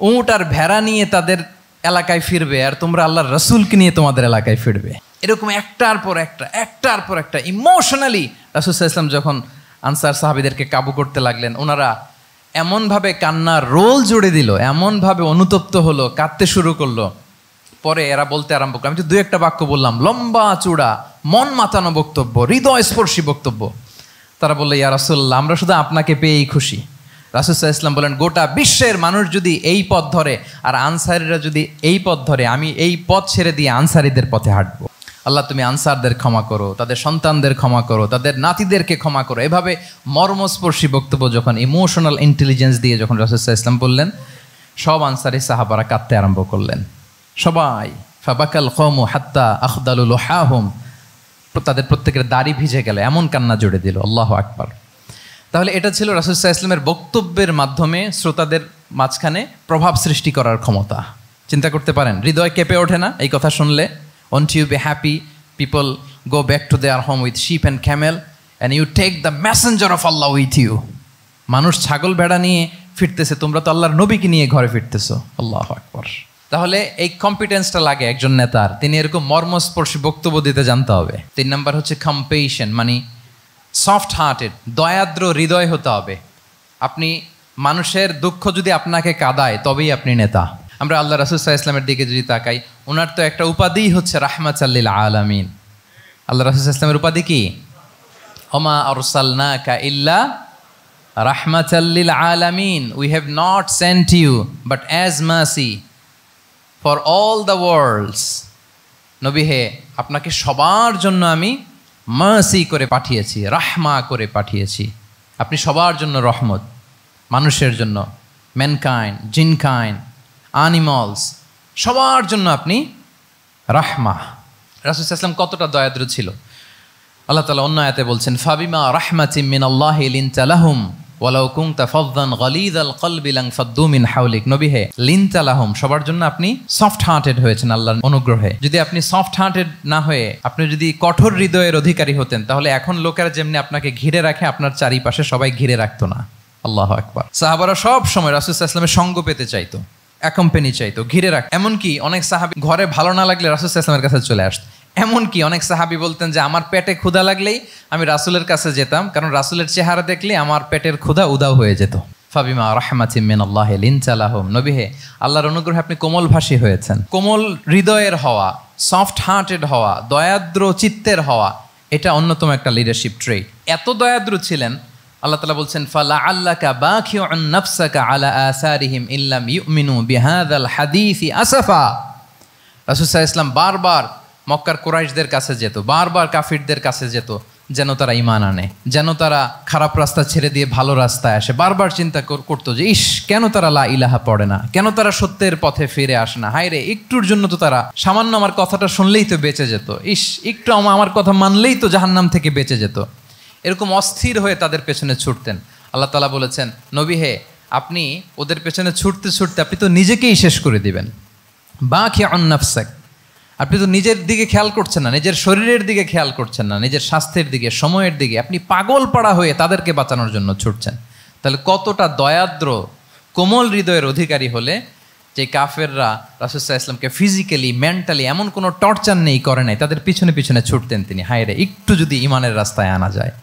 উট আর ভেড়া নিয়ে তাদের এলাকায় ফিরবে, আর তোমরা আল্লাহর রাসূলকে নিয়ে তোমাদের এলাকায় ফিরবে? এরকম একটার পর একটা ইমোশনালি রাসূল সাল্লাল্লাহু আলাইহি ওয়াসাল্লাম যখন আনসার সাহাবীদেরকে কাবু করতে লাগলেন, ওনারা এমনভাবে কান্নার রোল জুড়ে দিল, এমনভাবে অনুতপ্ত হলো, কাঁদতে শুরু করলো। পরে এরা বলতে আরম্ভ করলো, আমি তো 2-1 বাক্য বললাম, লম্বা চূড়া মন মাতানো বক্তব্য, হৃদয়স্পর্শী বক্তব্য। তারা বললো, ইয়া রাসূলুল্লাহ, আমরা শুধু আপনাকে পেয়েই খুশি। রাসূল সাল্লাল্লাহু আলাইহি ওয়াসাল্লাম বলেন, গোটা বিশ্বের মানুষ যদি এই পথ ধরে আর আনসারীরা যদি এই পথ ধরে, আমি এই পথ ছেড়ে দিয়ে আনসারীদের পথে হাঁটবো। আল্লাহ তুমি আনসারদের ক্ষমা করো, তাদের সন্তানদের ক্ষমা করো, তাদের নাতিদেরকে ক্ষমা করো। এভাবে মর্মস্পর্শী বক্তব্য যখন ইমোশনাল ইন্টেলিজেন্স দিয়ে যখন রাসূল সাল্লাল্লাহু আলাইহি ওয়াসাল্লাম বললেন, সব আনসারী সাহাবারা কাঁদতে আরম্ভ করলেন, সবাই। ফাবাকাল কওমু হাত্তা আখদালু লুহাহুম, তাদের প্রত্যেকের দাড়ি ভিজে গেল, এমন কান্না জুড়ে দিল। আল্লাহু আকবার। তাহলে এটা ছিল রাসূল সাল্লাল্লাহু আলাইহি ওয়াসাল্লামের বক্তব্যের মাধ্যমে শ্রোতাদের মাঝখানে প্রভাব সৃষ্টি করার ক্ষমতা। চিন্তা করতে পারেন, হৃদয় কেঁপে ওঠে না এই কথা শুনলে? Won't you be happy people go back to their home with sheep and camel and you take the messenger of Allah with you? মানুষ ছাগল ভেড়া নিয়ে ফিরতেছে, তোমরা তো আল্লাহর নবীকে নিয়ে ঘরে ফিরতেছো। আল্লাহু আকবার। তাহলে এই কম্পিটেন্সটা লাগে একজন নেতার, তিনি এরকম মর্মস্পর্শী বক্তব্য দিতে জানতে হবে। 3 নাম্বার হচ্ছে কম্পেশন, মানে সফট হার্টেড, দয়াদ্র হৃদয় হতে হবে। আপনি মানুষের দুঃখ যদি আপনাকে কাঁদায় তবেই আপনি নেতা। আমরা আল্লাহ রাসূল সাল্লাল্লাহু আলাইহি ওয়াসাল্লামের দিকে যদি তাকাই, ওনার তো একটা উপাধিই হচ্ছে রাহমাতাল লিল আলামিন। আল্লাহ রাসূল সাল্লাল্লাহু আলাইহি ওয়াসাল্লামের উপাধি কি? ওমা আরসালনাকা ইল্লা রাহমাতাল লিল আলামিন, we have not sent you but as mercy for all the worlds. নবী হে, আপনাকে সবার জন্য আমি মার্সি করে পাঠিয়েছি, রাহমা করে পাঠিয়েছি। আপনি সবার জন্য রহমত, মানুষের জন্য, ম্যানকাইন্ড, জিনকাইন্ড, অ্যানিমালস, সবার জন্য আপনি রাহমা। রাসূল সাল্লাল্লাহু আলাইহি ওয়াসাল্লাম কতটা দয়াদ্র ছিল। আল্লাহ তাআলা অন্য আয়াতে বলছেন, ফাবিমা রাহমাতিম মিনাল্লাহি লিনতা লাহুম ওয়ালাউ কুনতা ফাযযান গালিযাল কলবি লানফাদ্দু মিন হাওলিক। নবী হে, লিনতা লাহুম, সবার জন্য আপনি সফট হার্টেড হয়েছেন আল্লাহর অনুগ্রহে। যদি আপনি সফট হার্টেড না হয়ে আপনি যদি কঠোর হৃদয়ের অধিকারী হতেন, তাহলে এখন লোকেরা যেমনি আপনাকে ঘিরে রাখে, আপনার চারিপাশে সবাই ঘিরে রাখতো না। আল্লাহু আকবার। সাহাবারা সব সময় রাসূল সাল্লাল্লাহু আলাইহি ওয়াসাল্লামের সঙ্গ পেতে চাইতো, অ্যাকম্পানি চাইতো, ঘিরে রাখ। এমনকি অনেক সাহাবী ঘরে ভালো না লাগলে রাসূল সাল্লাল্লাহু আলাইহি ওয়াসাল্লামের কাছে চলে আসতো। এমনকি অনেক সাহাবী বলতেন যে আমার পেটে ক্ষুধা লাগলেই আমি রাসূলের কাছে যেতাম, কারণ রাসূলের চেহারা দেখলে আমার পেটের ক্ষুধা উধাও হয়ে যেত। ফাবিমা রাহমাতিম মিনাল্লাহি লিনতা লাহুম। নবী হে, আল্লাহর অনুগ্রহে আপনি কোমলভাষী হয়েছেন। কোমল হৃদয়ের হওয়া, সফট হার্টেড হওয়া, দয়াদ্র চিত্তের হওয়া, এটা অন্যতম একটা লিডারশিপ ট্রেট। এত দয়াদ্র ছিলেন, আল্লাহ তাআলা বলছেন, ফালাআল্লাকা বাখিউন নাফসাকা আলা আসারিহিম ইল্লাম ইউমিনু বিহাযাল হাদীসি আসাফা। রাসূল সাল্লাল্লাহু আলাইহি ওয়াসাল্লাম বারবার মক্কার কুরাইশদের কাছে যেত, বারবার কাফিরদের কাছে যেত, যেন তারা ঈমান আনে, যেন তারা খারাপ রাস্তা ছেড়ে দিয়ে ভালো রাস্তায় আসে। বারবার চিন্তা করতো যে ইস, কেন তারা লা ইলাহা পড়ে না, কেন তারা সত্যের পথে ফিরে আসে না। হায় রে, একটুর জন্য তো তারা সামান্য আমার কথাটা শুনলেই তো বেঁচে যেত, ইস একটু আমার কথা মানলেই তো জাহান্নাম থেকে বেঁচে যেত। এরকম অস্থির হয়ে তাদের পেছনে ছুটতেন। আল্লাহ তাআলা বলেছেন, নবী হে, আপনি ওদের পেছনে ছুটতে ছুটতে আপনি তো নিজেকেই শেষ করে দিবেন। বাখিউন নাফসাক, আপনি তো নিজের দিকে খেয়াল করছেন না, নিজের শরীরের দিকে খেয়াল করছেন না, নিজের স্বাস্থ্যের দিকে, সময়ের দিকে, আপনি পাগল পাড়া হয়ে তাদেরকে বাঁচানোর জন্য ছুটছেন। তাহলে কতটা দয়াদ্র কোমল হৃদয়ের অধিকারী হলে যে কাফেররা রাসূল সাল্লাল্লাহু আলাইহি ওয়াসাল্লামকে ফিজিক্যালি, মেন্টালি এমন কোনো টর্চার নেই, করে নাই, তাদের পিছনে পিছনে ছুটতেন তিনি। হায় রে, একটু যদি ইমানের রাস্তায় আনা যায়,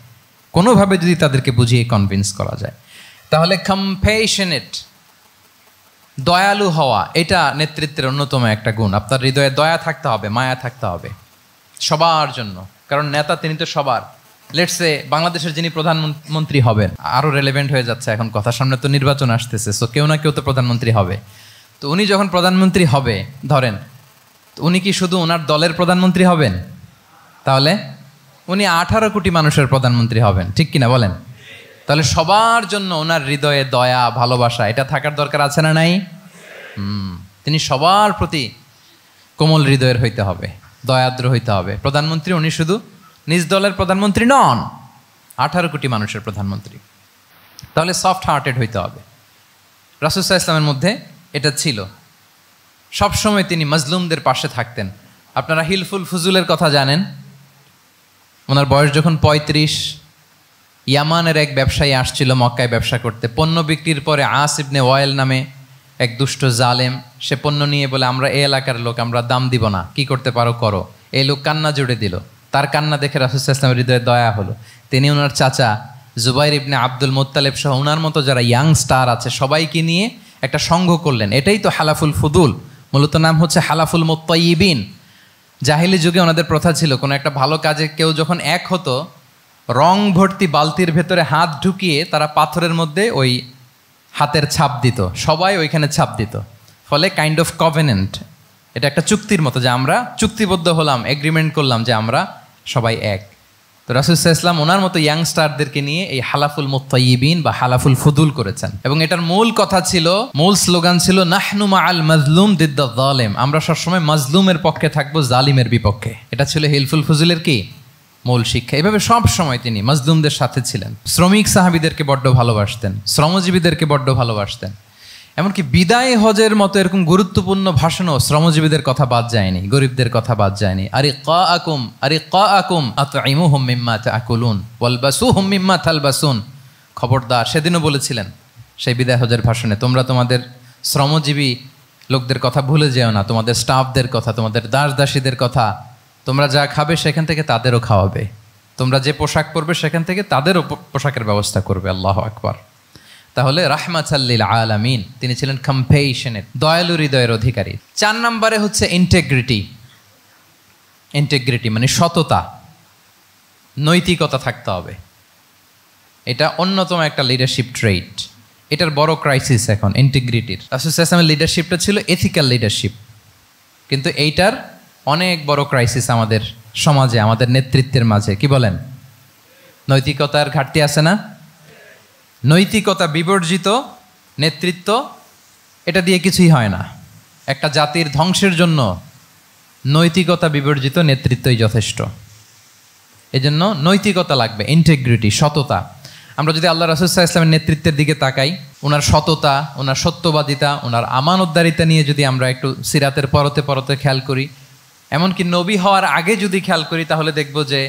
কোনোভাবে যদি তাদেরকে বুঝিয়ে কনভিন্স করা যায়। তাহলে কম্প্যাশনেট, দয়ালু হওয়া, এটা নেতৃত্বের অন্যতম একটা গুণ। আপনার হৃদয়ে দয়া থাকতে হবে, মায়া থাকতে হবে। সবার জন্য, কারণ নেতা তিনি তো সবার। লেটস সে বাংলাদেশের যিনি প্রধানমন্ত্রী হবেন, আরও রেলেভেন্ট হয়ে যাচ্ছে এখন কথা, সামনে তো নির্বাচন আসতেছে, সো কেউ না কেউ তো প্রধানমন্ত্রী হবে। তো উনি যখন প্রধানমন্ত্রী হবে ধরেন, তো উনি কি শুধু ওনার দলের প্রধানমন্ত্রী হবেন? তাহলে উনি 18 কোটি মানুষের প্রধানমন্ত্রী হবেন, ঠিক কিনা বলেন? তাহলে সবার জন্য ওনার হৃদয়ে দয়া ভালোবাসা এটা থাকার দরকার আছে না নাই? তিনি সবার প্রতি কোমল হৃদয়ের হইতে হবে, দয়াদ্র হইতে হবে। প্রধানমন্ত্রী উনি শুধু নিজ দলের প্রধানমন্ত্রী নন, 18 কোটি মানুষের প্রধানমন্ত্রী। তাহলে সফট হার্টেড হইতে হবে। রাসূল সাল্লাল্লাহু আলাইহি ওয়াসাল্লামের মধ্যে এটা ছিল। সবসময় তিনি মাজলুমদের পাশে থাকতেন। আপনারা হিলফুল ফুজুলের কথা জানেন। ওনার বয়স যখন 35, ইয়ামানের এক ব্যবসায়ী আসছিল মক্কায় ব্যবসা করতে। পণ্য বিক্রির পরে আস ইবনে ওয়াইল নামে এক দুষ্ট জালেম, সে পণ্য নিয়ে বলে আমরা এই এলাকার লোক, আমরা দাম দিব না, কি করতে পারো করো। এই লোক কান্না জুড়ে দিল। তার কান্না দেখে রাসূল সাল্লাল্লাহু আলাইহি ওয়াসাল্লামের হৃদয়ে দয়া হলো। তিনি ওনার চাচা জুবাইর ইবনে আব্দুল মুত্তালিব সহ ওনার মতো যারা ইয়াং স্টার আছে সবাইকে নিয়ে একটা সংঘ করলেন। এটাই তো হালাফুল ফুদুল, মূলত নাম হচ্ছে হালাফুল মুত্তাইয়িবিন। জাহিলি যুগে ওনাদের প্রথা ছিল, কোনো একটা ভালো কাজে কেউ যখন এক হতো, রং ভর্তি বালতির ভেতরে হাত ঢুকিয়ে তারা পাথরের মধ্যে ওই হাতের ছাপ দিত, সবাই ওইখানে ছাপ দিত। ফলে কাইন্ড অফ কভেনেন্ট, এটা একটা চুক্তির মতো যে আমরা চুক্তিবদ্ধ হলাম, এগ্রিমেন্ট করলাম যে আমরা সবাই এক। তো রাসূল সাল্লাল্লাহু আলাইহি ওয়াসাল্লাম ওনার মতো ইয়াংস্টারদেরকে নিয়ে এই হালাফুল মুত্তাইয়িবিন বা হালাফুল ফুদুল করেছেন। এবং এটার মূল কথা ছিল, মূল স্লোগান ছিল নাহনু মাআল মাজলুম দিদ্দা যালিম, আমরা সবসময় মাজলুমের পক্ষে থাকবো, জালিমের বিপক্ষে। এটা ছিল হিলফুল ফুজুলের কি মূল শিক্ষা। এভাবে সব সময় তিনি মাজলুমদের সাথে ছিলেন। শ্রমিক সাহাবীদেরকে বড্ড ভালোবাসতেন, শ্রমজীবীদেরকে বড্ড ভালোবাসতেন। এমনকি বিদায় হজের মতো এরকম গুরুত্বপূর্ণ ভাষণও শ্রমজীবীদের কথা বাদ যায়নি, গরিবদের কথা বাদ যায়নি। আরিকাআকুম আতঈমুহুম মিম্মা তাআকুলুন ওয়ালবাসুহুম মিম্মা তালবাসুন। খবরদার, সেদিনও বলেছিলেন সেই বিদায় হজের ভাষণে, তোমরা তোমাদের শ্রমজীবী লোকদের কথা ভুলে যেও না, তোমাদের স্টাফদের কথা, তোমাদের দাস দাসীদের কথা। তোমরা যা খাবে সেখান থেকে তাদেরও খাওয়াবে, তোমরা যে পোশাক পরবে সেখান থেকে তাদেরও পোশাকের ব্যবস্থা করবে। আল্লাহু আকবার। তাহলে রাহমাতাল লিল আলামিন, তিনি ছিলেন কম্পেশনের, দয়ালু হৃদয়ের অধিকারী। 4 নম্বরে হচ্ছে ইন্টেগ্রিটি। ইন্টেগ্রিটি মানে সততা, নৈতিকতা থাকতে হবে। এটা অন্যতম একটা লিডারশিপ ট্রেট। এটার বড় ক্রাইসিস এখন ইন্টিগ্রিটির। রাসূল সাল্লাল্লাহু আলাইহি ওয়াসাল্লামের লিডারশিপটা ছিল এথিক্যাল লিডারশিপ, কিন্তু এইটার অনেক বড় ক্রাইসিস আমাদের সমাজে, আমাদের নেতৃত্বের মাঝে। কি বলেন? নৈতিকতার ঘাটতি আছে না? নৈতিকতা বিবর্জিত নেতৃত্ব, এটা দিয়ে কিছুই হয় না। একটা জাতির ধ্বংসের জন্য নৈতিকতা বিবর্জিত নেতৃত্বই যথেষ্ট। এজন্য নৈতিকতা লাগবে, ইন্টিগ্রিটি, সততা। আমরা যদি আল্লাহ রাসূল সাল্লাল্লাহু আলাইহি ওয়াসাল্লামের নেতৃত্বের দিকে তাকাই, ওনার সততা, ওনার সত্যবাদিতা, ওনার আমানতদারিতা নিয়ে যদি আমরা একটু সিরাতের পরতে পরতে খেয়াল করি, এমনকি নবী হওয়ার আগে যদি খেয়াল করি, তাহলে দেখব যে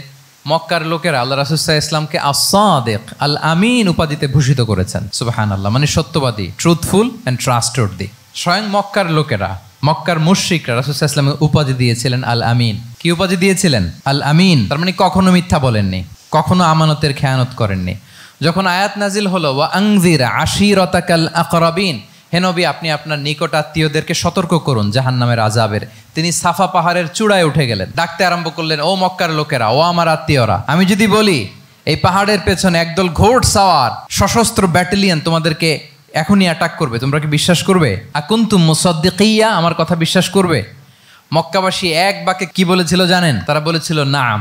মক্কার লোকেরা আল্লাহ রাসূল সাল্লাল্লাহু আলাইহি ওয়াসাল্লামকে আস-সাদিক, আল আমিন উপাধিতে ভূষিত করেছেন। সুবহানাল্লাহ, মানে সত্যবাদী, ট্রুথফুল অ্যান্ড ট্রাস্টওয়ার্দি। স্বয়ং মক্কার লোকেরা, মক্কার মুশরিকরা রাসূল সাল্লাল্লাহু আলাইহি ওয়াসাল্লামকে উপাধি দিয়েছিলেন আল আমিন। কি উপাধি দিয়েছিলেন? আল আমিন। তার মানে কখনো মিথ্যা বলেননি, কখনো আমানতের খেয়ানত করেননি। যখন আয়াত নাজিল হলো ওয়া আনজির আশিরাতাকাল আকরাবিন, হে নবী আপনি আপনার নিকট আত্মীয়দেরকে সতর্ক করুন জাহান্নামের আযাবের, তিনি সাফা পাহাড়ের চূড়ায় উঠে গেলেন, ডাকতে আরম্ভ করলেন, ও মক্কার লোকেরা, ও আমার আত্মীয়রা, আমি যদি বলি এই পাহাড়ের পেছনে একদল ঘোড় সাওয়ার সশস্ত্র ব্যাটালিয়ন তোমাদেরকে এখনই অ্যাটাক করবে, তোমরা কি বিশ্বাস করবে? আকুনতুম মুসাদ্দিকিয়া, আমার কথা বিশ্বাস করবে? মক্কাবাসী এক বাক্যে কি বলেছিল জানেন? তারা বলেছিল নাম,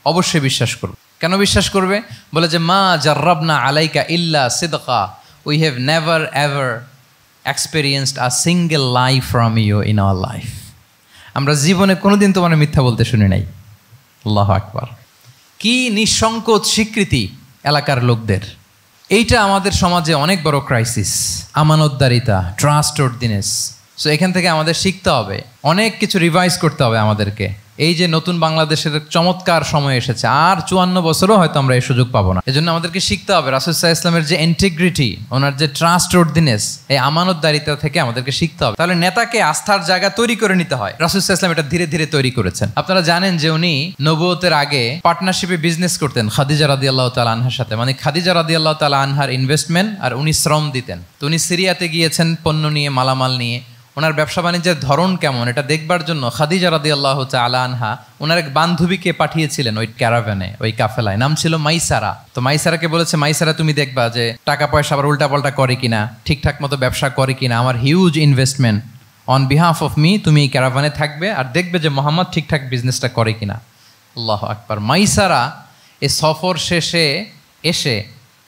অবশ্যই বিশ্বাস করবে। কেন বিশ্বাস করবে? বলে যে মা জাররাবনা আলাইকা ইল্লা সিদকা, we have never ever experienced a single lie from you in our life. আমরা জীবনে কোনোদিন তোমার মিথ্যা বলতে শুনি নাই। আল্লাহু আকবার। কি নিঃসংকোচ স্বীকৃতি এলাকার লোকদের। এইটা আমাদের সমাজে অনেক বড় ক্রাইসিস, আমানতদারিতা, ট্রাস্টওয়ার্দিনেস। সো এখান থেকে আমাদের শিখতে হবে, অনেক কিছু রিভাইজ করতে হবে আমাদেরকে। এই যে নতুন বাংলাদেশের চমৎকার সময় এসেছে, আর 54 বছরও হয়তো আমরা এই সুযোগ পাবো না। এজন্য আমাদেরকে শিখতে হবে রাসূল সাল্লাল্লাহু আলাইহি ওয়াসাল্লামের যে ইন্টিগ্রিটি, ওনার যে ট্রাস্টওয়ার্দিনেস, এই আমানতদারিতা থেকে আমাদেরকে শিখতে হবে। তাহলে নেতাকে আস্থার জায়গা তৈরি করে নিতে হয়। রাসূল সাল্লাল্লাহু আলাইহি ওয়াসাল্লাম এটা ধীরে ধীরে তৈরি করেছেন। আপনারা জানেন যে উনি নবুয়তের আগে পার্টনারশিপে বিজনেস করতেন খাদিজা রাদিয়াল্লাহু তাআলা আনহার সাথে, মানে খাদিজা রাদিয়াল্লাহু তাআলা আনহার ইনভেস্টমেন্ট আর উনি শ্রম দিতেন। তো উনি সিরিয়াতে গিয়েছেন পণ্য নিয়ে, মালামাল নিয়ে। ওনার ব্যবসা বাণিজ্যের ধরন কেমন এটা দেখবার জন্য খাদিজা রাদিয়াল্লাহু তাআলা আনহা ওনার এক বান্ধবীকে পাঠিয়েছিলেন ওই ক্যারাভ্যানে, ওই কাফেলায়। নাম ছিল মাইসারা। তো মাইসারাকে বলেছে, মাইসারা তুমি দেখবা যে টাকা পয়সা আবার উল্টাপাল্টা করে কিনা, ঠিকঠাক মতো ব্যবসা করে কিনা, আমার huge investment on behalf of me, তুমি এই ক্যারাভ্যানে থাকবে আর দেখবে যে মোহাম্মদ ঠিকঠাক বিজনেসটা করে কিনা। আল্লাহু আকবার। মাইসারা এই সফর শেষে এসে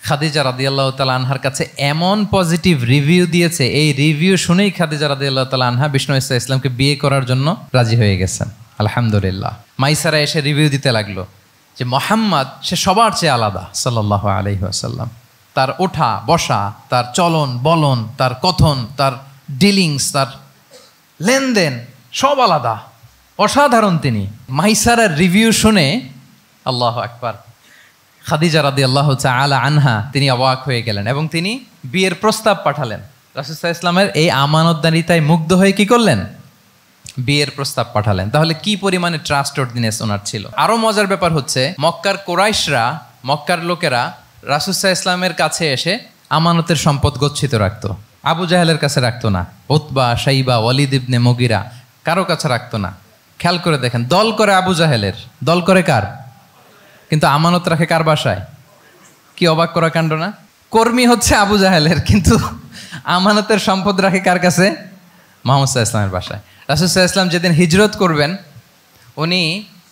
খাদিজা রাদিয়াল্লাহু তাআলা আনহার কাছে এমন পজিটিভ রিভিউ দিয়েছে, এই রিভিউ শুনেই খাদিজা রাদিয়াল্লাহু তাআলা আনহা বিষ্ণু ইসা ইসলামকে বিয়ে করার জন্য রাজি হয়ে গেছেন। আলহামদুলিল্লাহ। মাইসারা এসে রিভিউ দিতে লাগলো যে মোহাম্মদ সে সবার চেয়ে আলাদা সাল্লাল্লাহু আলাইহি ওয়াসাল্লাম। তার ওঠা বসা, তার চলন বলন, তার কথন, তার ডিলিংস, তার লেনদেন সব আলাদা, অসাধারণ তিনি। মাইসারার রিভিউ শুনে আল্লাহু আকবার, খাদিজা রাদিয়াল্লাহু তাআলা আনহা তিনি অবাক হয়ে গেলেন এবং তিনি বিয়ের প্রস্তাব পাঠালেন। রাসূল সাল্লাল্লাহু আলাইহি ওয়াসাল্লামের এই আমানতদারিতায় মুগ্ধ হয়ে কি করলেন? বিয়ের প্রস্তাব পাঠালেন। তাহলে কি পরিমাণে ট্রাস্টওয়ার্দিনেস ওনার ছিল। আরো মজার ব্যাপার হচ্ছে, মক্কার কুরাইশরা, মক্কার লোকেরা রাসূল সাল্লাল্লাহু আলাইহি ওয়াসাল্লামের কাছে এসে আমানতের সম্পদ গচ্ছিত রাখতো। আবু জাহেলের কাছে রাখতো না, উতবা, শাইবা, ওয়ালিদ ইবনে মুগিরা কারো কাছে রাখতো না। খেয়াল করে দেখেন, দল করে আবু জাহেলের, দল করে কার? কিন্তু আমানত রাখে কার বাসায়? কি অবাক করা কাণ্ড না? কর্মী হচ্ছে আবু জাহেলের, কিন্তু আমানতের সম্পদ রাখে কার কাছে? মুহাম্মদ সাল্লাল্লাহু আলাইহি ওয়াসাল্লামের বাসায়। রাসূল সাল্লাল্লাহু আলাইহি ওয়াসাল্লাম যেদিন হিজরত করবেন, উনি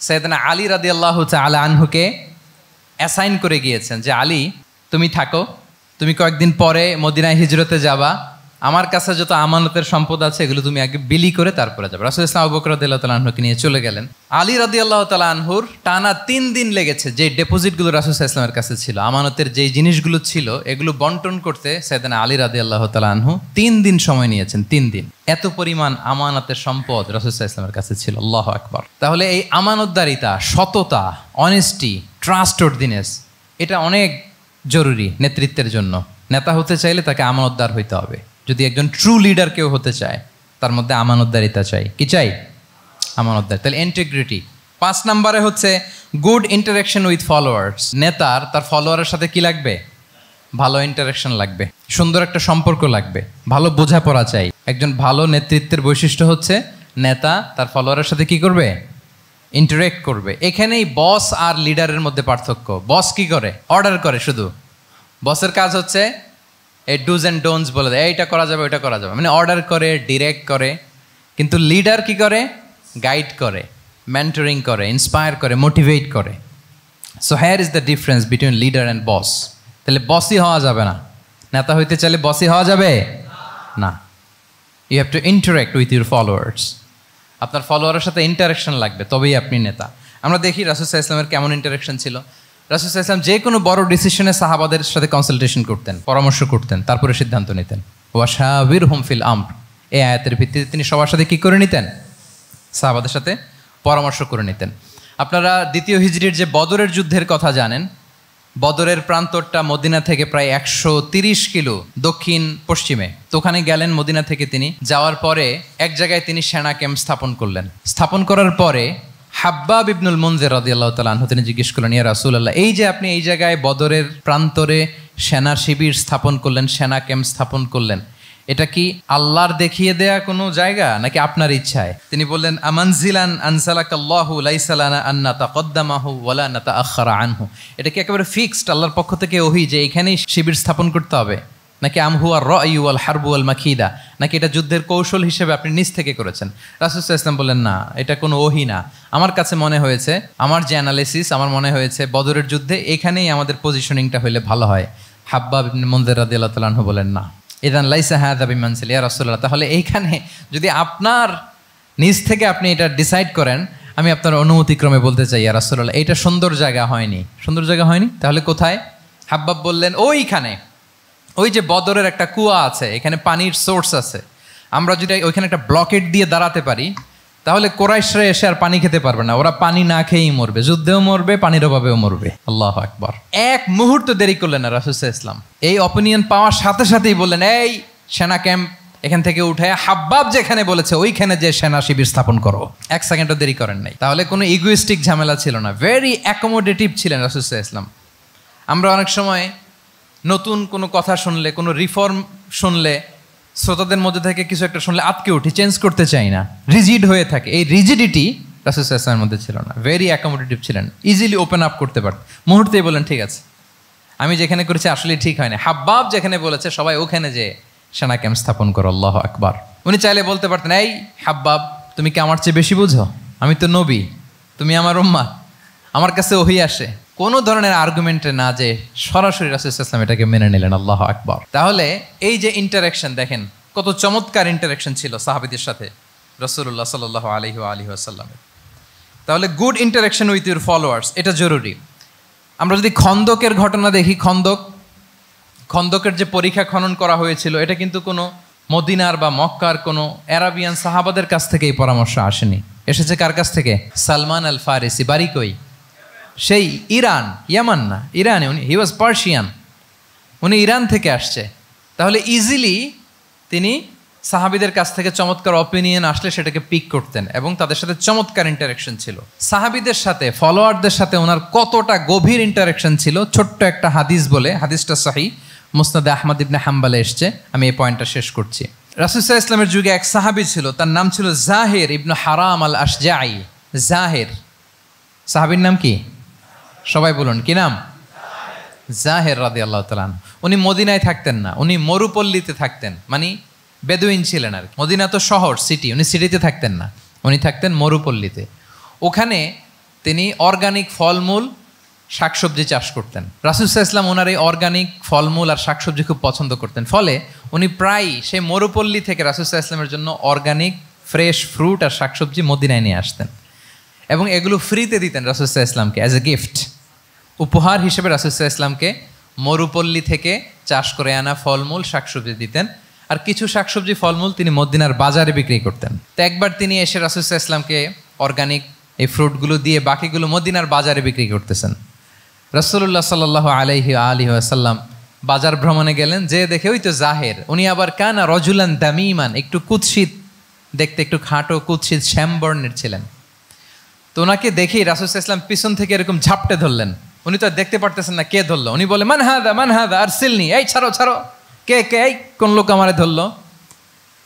সাইয়েদনা আলী রাদিয়াল্লাহু তাআলা আনহুকে অ্যাসাইন করে গিয়েছেন যে আলী তুমি থাকো, তুমি কয়েকদিন পরে মদিনায় হিজরতে যাবা, আমার কাছে যত আমানতের সম্পদ আছে এগুলো তুমি আগে বিলি করে তারপরে যাবে। রাসূল সাল্লাল্লাহু আবু বকর রাদিয়াল্লাহু তাআলা আনহুকে নিয়ে চলে গেলেন। আলী রাদিয়াল্লাহু তাআলা আনহুর টানা 3 দিন লেগেছে যে ডেপোজিটগুলো রাসূল সাল্লাল্লাহু আলাইহি ওয়াসাল্লামের কাছে ছিল, আমানতের যেই জিনিসগুলো ছিল এগুলো বন্টন করতে সাইয়েদনা আলী রাদিয়াল্লাহু তাআলা আনহু 3 দিন সময় নিয়েছেন। 3 দিন। এত পরিমাণ আমানতের সম্পদ রাসূল সাল্লাল্লাহু আলাইহি ওয়াসাল্লামের কাছে ছিল। আল্লাহু আকবার। তাহলে এই আমানতদারিতা, সততা, অনেস্টি, ট্রাস্টওয়ার্দিনেস এটা অনেক জরুরি নেতৃত্বের জন্য। নেতা হতে চাইলে তাকে আমানতদার হইতে হবে। যদি একজন ট্রু লিডার কেউ হতে চায়, তার মধ্যে আমানতদারিতা চাই। কি চাই? আমানতদার। তাহলে ইন্টিগ্রিটি। 5 নম্বরে হচ্ছে গুড ইন্টারাকশন উইথ ফলোয়ার্স। নেতার তার ফলোয়ারের সাথে কি লাগবে? ভালো ইন্টারাকশন লাগবে, সুন্দর একটা সম্পর্ক লাগবে, ভালো বোঝাপড়া চাই। একজন ভালো নেতৃত্বের বৈশিষ্ট্য হচ্ছে নেতা তার ফলোয়ারের সাথে কি করবে? ইন্টারেক্ট করবে। এখানেই বস আর লিডারের মধ্যে পার্থক্য। বস কি করে? অর্ডার করে শুধু। বসের কাজ হচ্ছে এই ডুজ অ্যান্ড ডোন্টস বলে দেয়, এইটা করা যাবে, ওইটা করা যাবে, মানে অর্ডার করে, ডিরেক্ট করে। কিন্তু লিডার কি করে? গাইড করে, মেন্টরিং করে, ইন্সপায়ার করে, মোটিভেট করে। So here is the difference between leader and boss. তাহলে বসই হওয়া যাবে না। নেতা হইতে চাইলে বসই হওয়া যাবে না। You have to interact with your followers. আপনার ফলোয়ারের সাথে ইন্টারাকশন লাগবে, তবেই আপনি নেতা। আমরা দেখি রাসূল সাল্লাল্লাহু আলাইহি ওয়াসাল্লামের কেমন ইন্টারাকশন ছিল। রাসূল সাল্লাল্লাহু আলাইহি ওয়াসাল্লাম যে কোনো বড় ডিসিশনে সাহাবাদের সাথে কনসালটেশন করতেন, পরামর্শ করতেন, তারপরে সিদ্ধান্ত নিতেন। ওয়াশাবিরহুম ফিল আমর, এই আয়াতের ভিত্তিতে তিনি সবার সাথে কি করে নিতেন? সাহাবাদের সাথে পরামর্শ করে নিতেন। আপনারা দ্বিতীয় হিজরির যে বদরের যুদ্ধের কথা জানেন, বদরের প্রান্তরটা মদিনা থেকে প্রায় 130 কিলো দক্ষিণ পশ্চিমে। তো ওখানে গেলেন মদিনা থেকে। তিনি যাওয়ার পরে এক জায়গায় তিনি সেনা ক্যাম্প স্থাপন করলেন। স্থাপন করার পরে হাব্বাব ইবনুল মুনজির রাদিয়াল্লাহু তাআলা আনহু তিনি জিজ্ঞেস করলেন, ইয়া রাসূলুল্লাহ, এই যে আপনি এই জায়গায় বদরের প্রান্তরে সেনা শিবির স্থাপন করলেন, সেনা ক্যাম্প স্থাপন করলেন, এটা কি আল্লাহর দেখিয়ে দেয়া কোনো জায়গা নাকি আপনার ইচ্ছায়? তিনি বললেন, আমানজিলান আনসালাকাল্লাহু লাইসা লানা আন নাতাকদ্দামাহু ওয়ালা নাতাআখারা আনহু। এটা কি একেবারে ফিক্সড আল্লাহর পক্ষ থেকে ওহী যে এখানেই শিবির স্থাপন করতে হবে, নাকি আমহুয়া রায়ু ওয়াল হারবু ওয়াল মাকিদা, নাকি এটা যুদ্ধের কৌশল হিসেবে আপনি নিজ থেকে করেছেন? রাসূল সাল্লাল্লাহু আলাইহি ওয়াসাল্লাম বললেন, না, এটা কোনো ওহী না। আমার কাছে মনে হয়েছে, আমার যে অ্যানালিসিস, আমার মনে হয়েছে বদরের যুদ্ধে এখানেই আমাদের পজিশনিংটা হইলে ভালো হয়। হাব্বাব ইবনে মুনজির রাদিয়াল্লাহু তাআলা আনহু বলেন, না, ইদান লাইসা হাযা বিমানসিল ইয়া রাসূলুল্লাহ, তাহলে এইখানে যদি আপনার নিজ থেকে আপনি এটা ডিসাইড করেন, আমি আপনার অনুমতিক্রমে বলতে চাই ইয়া রাসূলুল্লাহ, এটা সুন্দর জায়গা হয়নি। সুন্দর জায়গা হয়নি? তাহলে কোথায়? হাব্বাব বললেন, ওইখানে, ওই যে বদরের একটা কুয়া আছে, এখানে পানির সোর্স আছে, আমরা যদি ওইখানে একটা ব্লকেট দিয়ে দাঁড়াতে পারি, তাহলে কোরাইশরা এসে আর পানি খেতে পারবে না, ওরা পানি না খেয়েই মরবে, যুদ্ধেও মরবে, পানির অভাবেও মরবে। আল্লাহু আকবার। এক মুহূর্ত দেরি করলেন না রাসূল সাল্লাল্লাহু আলাইহি ওয়াসাল্লাম। এই অপিনিয়ন পাওয়ার সাথে সাথেই বললেন, এই সেনা ক্যাম্প এখান থেকে উঠে হাব্বাব যেখানে বলেছে ওইখানে যে সেনা শিবির স্থাপন করো। 1 সেকেন্ডও দেরি করেন নাই। তাহলে কোনো ইগোইস্টিক ঝামেলা ছিল না, ভেরি অ্যাকোমোডেটিভ ছিলেন রাসূল সাল্লাল্লাহু আলাইহি ওয়াসাল্লাম। আমরা অনেক সময় নতুন কোনো কথা শুনলে, কোনো রিফর্ম শুনলে শ্রোতাদের মধ্যে থেকে কিছু একটা শুনলে আটকে উঠি, চেঞ্জ করতে চাই না, রিজিড হয়ে থাকে। এই রিজিডিটি রাসূল সাল্লাল্লাহু আলাইহি ওয়াসাল্লামের মধ্যে ছিল না। ভেরি অ্যাকোমোডেটিভ ছিলেন, ইজিলি ওপেন আপ করতে পারতেন। মুহূর্তেই বলেন ঠিক আছে, আমি যেখানে করেছি আসলে ঠিক হয় না। হাব্বাব যেখানে বলেছে সবাই ওখানে যে সেনা ক্যাম্প স্থাপন করো, আল্লাহু আকবার। উনি চাইলে বলতে পারতেন, এই হাব্বাব তুমি কি আমার চেয়ে বেশি বুঝো? আমি তো নবী, তুমি আমার উম্মাহ, আমার কাছে ওহী আসে। কোনো ধরনের আর্গুমেন্টে না যে সরাসরি রাসূল সাল্লাল্লাহু আলাইহি ওয়াসাল্লাম এটাকে মেনে নিলেন, আল্লাহু আকবার। তাহলে এই যে ইন্টারাকশন দেখেন, কত চমৎকার ইন্টারাকশন ছিল সাহাবীদের সাথে রাসূলুল্লাহ সাল্লাল্লাহু আলাইহি ওয়া আলিহি ওয়াসাল্লামের। তাহলে good interaction with your followers, এটা জরুরি। আমরা যদি খন্দকের ঘটনা দেখি, খন্দকের যে পরীক্ষা খনন করা হয়েছিল, এটা কিন্তু কোনো মদিনার বা মক্কার কোনো আরাবিয়ান সাহাবাদের কাছ থেকে এই পরামর্শ আসেনি। এসেছে কার কাছ থেকে? সালমান আল ফারিসি। বাড়ি কই? সেই ইরান, ইয়ামান না, ইরানে। উনি হি ওয়াজ পার্সিয়ান, উনি ইরান থেকে আসছে। তাহলে ইজিলি তিনি সাহাবিদের কাছ থেকে চমৎকার অপিনিয়ন আসলে সেটাকে পিক করতেন এবং তাদের সাথে চমৎকার ইন্টারাকশন ছিল। সাহাবিদের সাথে, ফলোয়ারদের সাথে ওনার কতটা গভীর ইন্টারাকশন ছিল, ছোট্ট একটা হাদিস বলে, হাদিসটা সহিহ, মুসনাদে আহমদ ইবনে হাম্বালে এসছে। আমি এই পয়েন্টটা শেষ করছি। রাসূল সাল্লাল্লাহু আলাইহি ওয়াসাল্লামের যুগে এক সাহাবী ছিল, তার নাম ছিল জাহির ইবনে হারাম আল আশজাঈ। জাহির সাহাবীর নাম কি? সবাই বলুন, কি নাম? জাহির রাদিয়াল্লাহু তাআলা আনহু। উনি মদিনায় থাকতেন না, উনি মরুপল্লীতে থাকতেন, মানে বেদুইন ছিলেন আর। মদিনা তো শহর, সিটি, উনি সিটিতে থাকতেন না, উনি থাকতেন মরুপল্লীতে। ওখানে তিনি অর্গানিক ফলমূল, শাকসবজি চাষ করতেন। রাসূল সাল্লাল্লাহু আলাইহি ওয়াসাল্লাম ওনার এই অর্গানিক ফলমূল আর শাকসবজি খুব পছন্দ করতেন। ফলে উনি প্রায় সেই মরুপল্লী থেকে রাসূল সাল্লাল্লাহু আলাইহি ওয়াসাল্লামের জন্য অর্গানিক ফ্রেশ ফ্রুট আর শাকসবজি মদিনায় নিয়ে আসতেন এবং এগুলো ফ্রিতে দিতেন রাসূল সাল্লাল্লাহু আলাইহি ওয়াসাল্লামকে অ্যাজ এ গিফট। উপহার হিসেবে রাসূল সাল্লাল্লাহু আলাইহি ওয়াসাল্লামকে মরুপল্লী থেকে চাষ করে আনা ফলমূল, শাকসবজি দিতেন। আর কিছু শাকসবজি, ফলমূল তিনি মদিনার বাজারে বিক্রি করতেন। তো একবার তিনি এসে রাসূল সাল্লাল্লাহু আলাইহি ওয়াসাল্লামকে অর্গানিক এই ফ্রুটগুলো দিয়ে বাকিগুলো মদিনার বাজারে বিক্রি করতেছেন। রাসূলুল্লাহ সাল্লাল্লাহু আলাইহি ওয়াসাল্লাম বাজার ভ্রমণে গেলেন, যে দেখে ওই তো জাহের। উনি আবার কানা রজুলান দামিমান, একটু কুৎসিত দেখতে, একটু খাটো কুৎসিত শ্যামবর্ণের ছিলেন। তো ওনাকে দেখেই রাসূল সাল্লাল্লাহু আলাইহি ওয়াসাল্লাম পিছন থেকে এরকম ঝাপটে ধরলেন। উনি তো আর দেখতে পারতেছেন না কে ধরলো। উনি বলে, মান হাদা আরসিলনি, এই ছাড়ো ছাড়ো, কে কে, এই কোন লোক আমারে ধরলো?